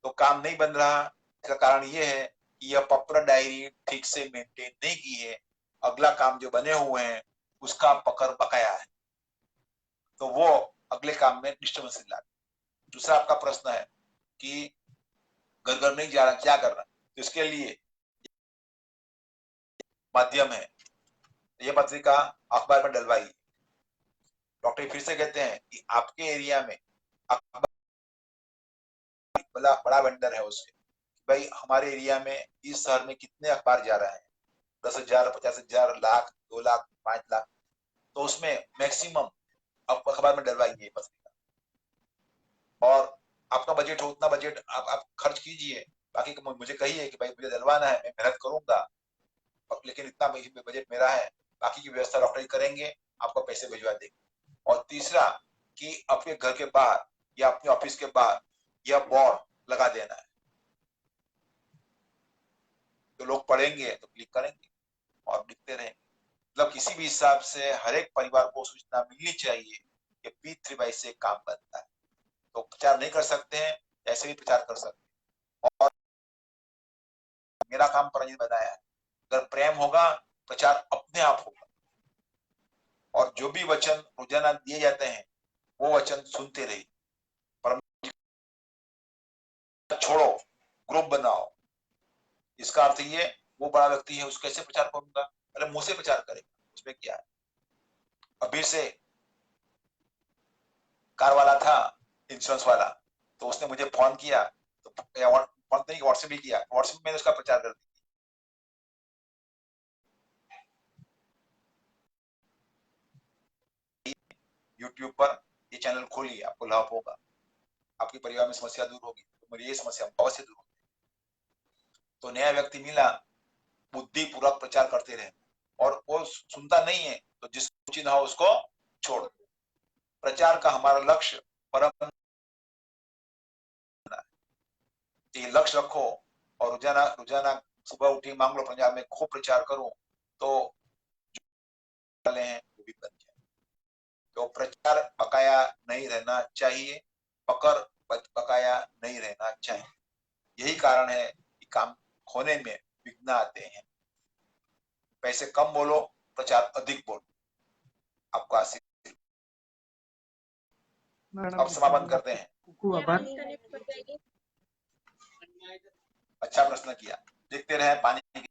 Speaker 1: तो काम नहीं बन रहा, इसका कारण यह है कि यह पत्र डायरी ठीक से मेंटेन नहीं की है। अगला काम जो बने हुए हैं उसका पकड़ बकाया है, तो वो अगले काम में डिस्टर्बेंस ला। दूसरा आपका प्रश्न है कि घर घर नहीं जा रहा, क्या करना। तो इसके लिए माध्यम है, यह पत्रिका अखबार में डलवाइए। डॉक्टर फिर से कहते हैं कि आपके एरिया में अखबार बड़ा वेंडर है उसके, भाई हमारे एरिया में इस शहर में कितने अखबार जा रहे हैं, 10,000, 50,000, लाख, 2 लाख, 5 लाख, तो उसमें मैक्सिमम अखबार में डलवाइए पत्रिका। और आपका बजट हो उतना बजट आप खर्च कीजिए। बाकी मुझे कहिए कि भाई मुझे डलवाना है, मैं मेहनत करूंगा, लेकिन इतना बजट मेरा है, बाकी की व्यवस्था डॉक्टर ही करेंगे, आपको पैसे भिजवा देंगे। और तीसरा कि अपने घर के बाहर या अपने ऑफिस के बाहर यह बोर्ड लगा देना है, तो लोग पढ़ेंगे तो क्लिक करेंगे और लिखते रहेंगे। मतलब किसी भी हिसाब से हर एक परिवार को सूचना मिलनी चाहिए कि P3 से काम बनता है। तो प्रचार नहीं कर सकते हैं, ऐसे भी प्रचार कर सकते हैं। और मेरा काम परंजित बताया है, अगर प्रेम होगा प्रचार अपने आप होगा। और जो भी वचन रोजाना दिए जाते हैं वो वचन सुनते रहिए। परम छोड़ो, ग्रुप बनाओ। इसका अर्थ ये, वो बड़ा व्यक्ति है उसको कैसे प्रचार करूंगा, अरे मुंह से प्रचार करेगा, उसमें क्या है। अभी से कार वाला था, इंश्योरेंस वाला, तो उसने मुझे फोन किया, तो फोन नहीं व्हाट्सएप भी किया, व्हाट्सएप में उसका प्रचार कर दिया। यूट्यूब पर ये चैनल खोलिए, आपको लाभ होगा, आपके परिवार में समस्या दूर होगी, तो मेरी ये समस्या अवश्य दूर होगी। तो नया व्यक्ति मिला, बुद्धि पूर्वक प्रचार करते रहे, और वो सुनता नहीं है तो जिसको उचित हो उसको छोड़। प्रचार का हमारा लक्ष्य परम, ये लक्ष्य रखो और रोजाना रोजाना सुबह उठी मांग लो पंजाब में खूब प्रचार करूं, तो जो वाले हैं वो भी बन जाए। तो प्रचार बकाया नहीं रहना चाहिए, पकड़ बकाया नहीं रहना चाहिए। यही कारण है कि काम होने में विघ्न आते हैं। पैसे कम बोलो, प्रचार अधिक बोलो। आपका आशीर्वाद। अब समापन करते हैं।
Speaker 2: कनेक्ट हो जाएगी।
Speaker 1: अच्छा प्रश्न किया, देखते रहे पानी की।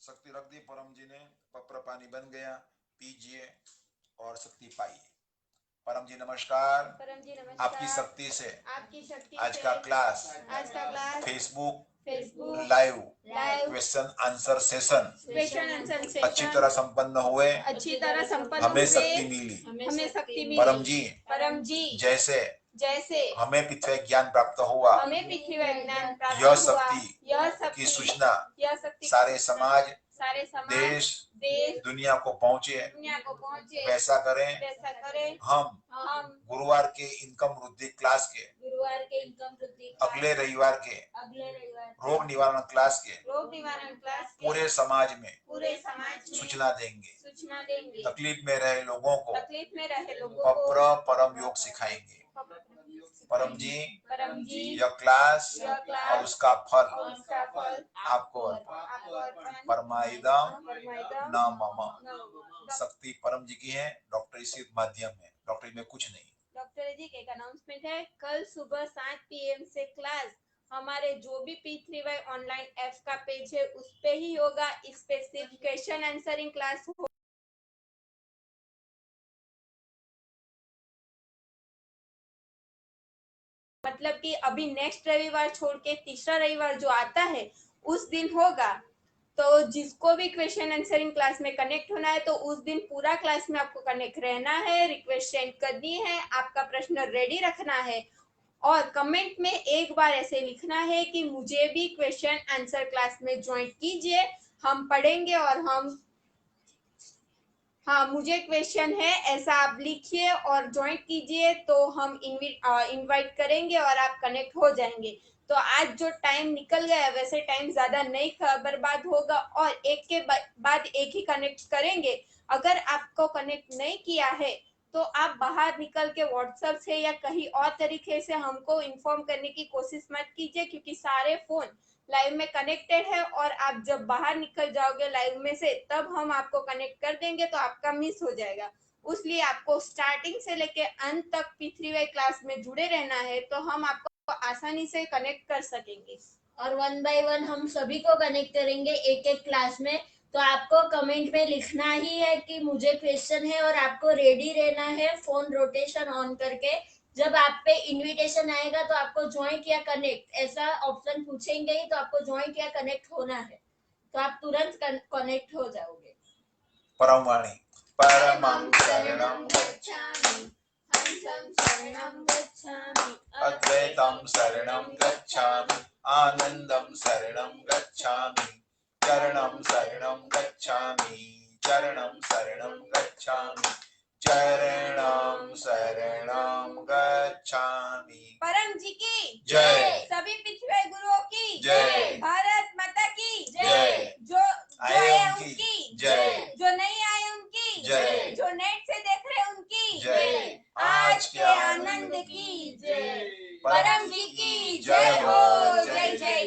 Speaker 1: शक्ति रख दी परम जी ने, पत्र पानी बन गया, पीजिए और शक्ति पाइए। परम जी नमस्कार।
Speaker 3: परम जी नमस्कार।
Speaker 1: आपकी शक्ति से आज
Speaker 3: से
Speaker 1: का class Facebook live question answer session अच्छी तरह संपन्न हुए, हमें शक्ति मिली। परम जी जैसे हमें पृथ्वी ज्ञान प्राप्त हुआ, यह शक्ति की सूचना सारे समाज, देश, दुनिया को पहुंचे, वैसा करें। हम गुरुवार के इनकम वृद्धि क्लास के
Speaker 2: गुरुवार के इनकम वृद्धि
Speaker 1: अगले रविवार के रोग निवारण क्लास के पूरे समाज में सूचना देंगे। तकलीफ में रहे लोगों को परम योग सिखाएंगे। परम जी यह क्लास और उसका फल आपको परमाइदम न मम। शक्ति परम जी की है, डॉक्टर इसी माध्यम है, डॉक्टर में कुछ नहीं।
Speaker 3: डॉक्टर जी एक अनाउंसमेंट है, कल सुबह 7 PM से क्लास हमारे जो भी P3Y ऑनलाइन ऐप का पेज है उस पे ही होगा। इस पे सिर्फ क्वेश्चन आंसरिंग क्लास हो। मतलब कि अभी नेक्स्ट रविवार छोड़ के तीसरा रविवार जो आता है उस दिन होगा। तो जिसको भी क्वेश्चन आंसरिंग क्लास में कनेक्ट होना है तो उस दिन पूरा क्लास में आपको कनेक्ट रहना है, रिक्वेस्ट सेंड करनी है, आपका प्रश्न रेडी रखना है और कमेंट में एक बार ऐसे लिखना है कि मुझे भी क्वेश्चन आंसर क्लास में ज्वाइन कीजिए, हम पढ़ेंगे और हाँ मुझे क्वेश्चन है ऐसा आप लिखिए और ज्वाइन कीजिए तो हम इनवाइट करेंगे और आप कनेक्ट हो जाएंगे। तो आज जो टाइम निकल गया वैसे टाइम ज्यादा नहीं बर्बाद होगा और एक के बाद एक ही कनेक्ट करेंगे। अगर आपको कनेक्ट नहीं किया है तो आप बाहर निकल के व्हाट्सएप से या कहीं और तरीके से हमको इन्फॉर्म करने की कोशिश मत कीजिए, क्योंकि सारे फोन लाइव में कनेक्टेड है और आप जब बाहर निकल जाओगे लाइव में से तब हम आपको कनेक्ट कर देंगे तो आपका मिस हो जाएगा। उसलिए आपको स्टार्टिंग से लेके अंत तक P3Y क्लास में जुड़े रहना है तो हम आपको आसानी से कनेक्ट कर सकेंगे
Speaker 2: और 1 बाय 1 हम सभी को कनेक्ट करेंगे एक एक क्लास में। तो आपको कमेंट में लिखना ही है कि मुझे क्वेश्चन है और आपको रेडी रहना है फोन रोटेशन ऑन करके। जब आप पे इनविटेशन आएगा तो आपको ज्वाइन किया कनेक्ट ऐसा ऑप्शन पूछेंगे ही तो आपको ज्वाइन किया कनेक्ट होना है, तो आप तुरंत कनेक्ट हो जाओगे।
Speaker 1: परम वाणी परमं शरणं
Speaker 2: गच्छामि, हंसं शरणं गच्छामि,
Speaker 1: अद्वैतं शरणं गच्छामि, आनंदं शरणं गच्छामि, चरणं शरणं गच्छामि, चरणं शरणं गच्छामि, चरणं शरणं गच्छामि।
Speaker 3: परम जी की
Speaker 1: जय।
Speaker 3: सभी P3Y गुरुओं की
Speaker 1: जय।
Speaker 3: भारत माता की
Speaker 1: जय।
Speaker 3: जो
Speaker 1: आए
Speaker 3: आए
Speaker 1: उनकी जय।
Speaker 3: जो नहीं आए उनकी
Speaker 1: जय।
Speaker 3: जो नेट से देख रहे उनकी
Speaker 1: जय।
Speaker 3: आज के आनंद की जय। परम जी की जय हो, जय जय।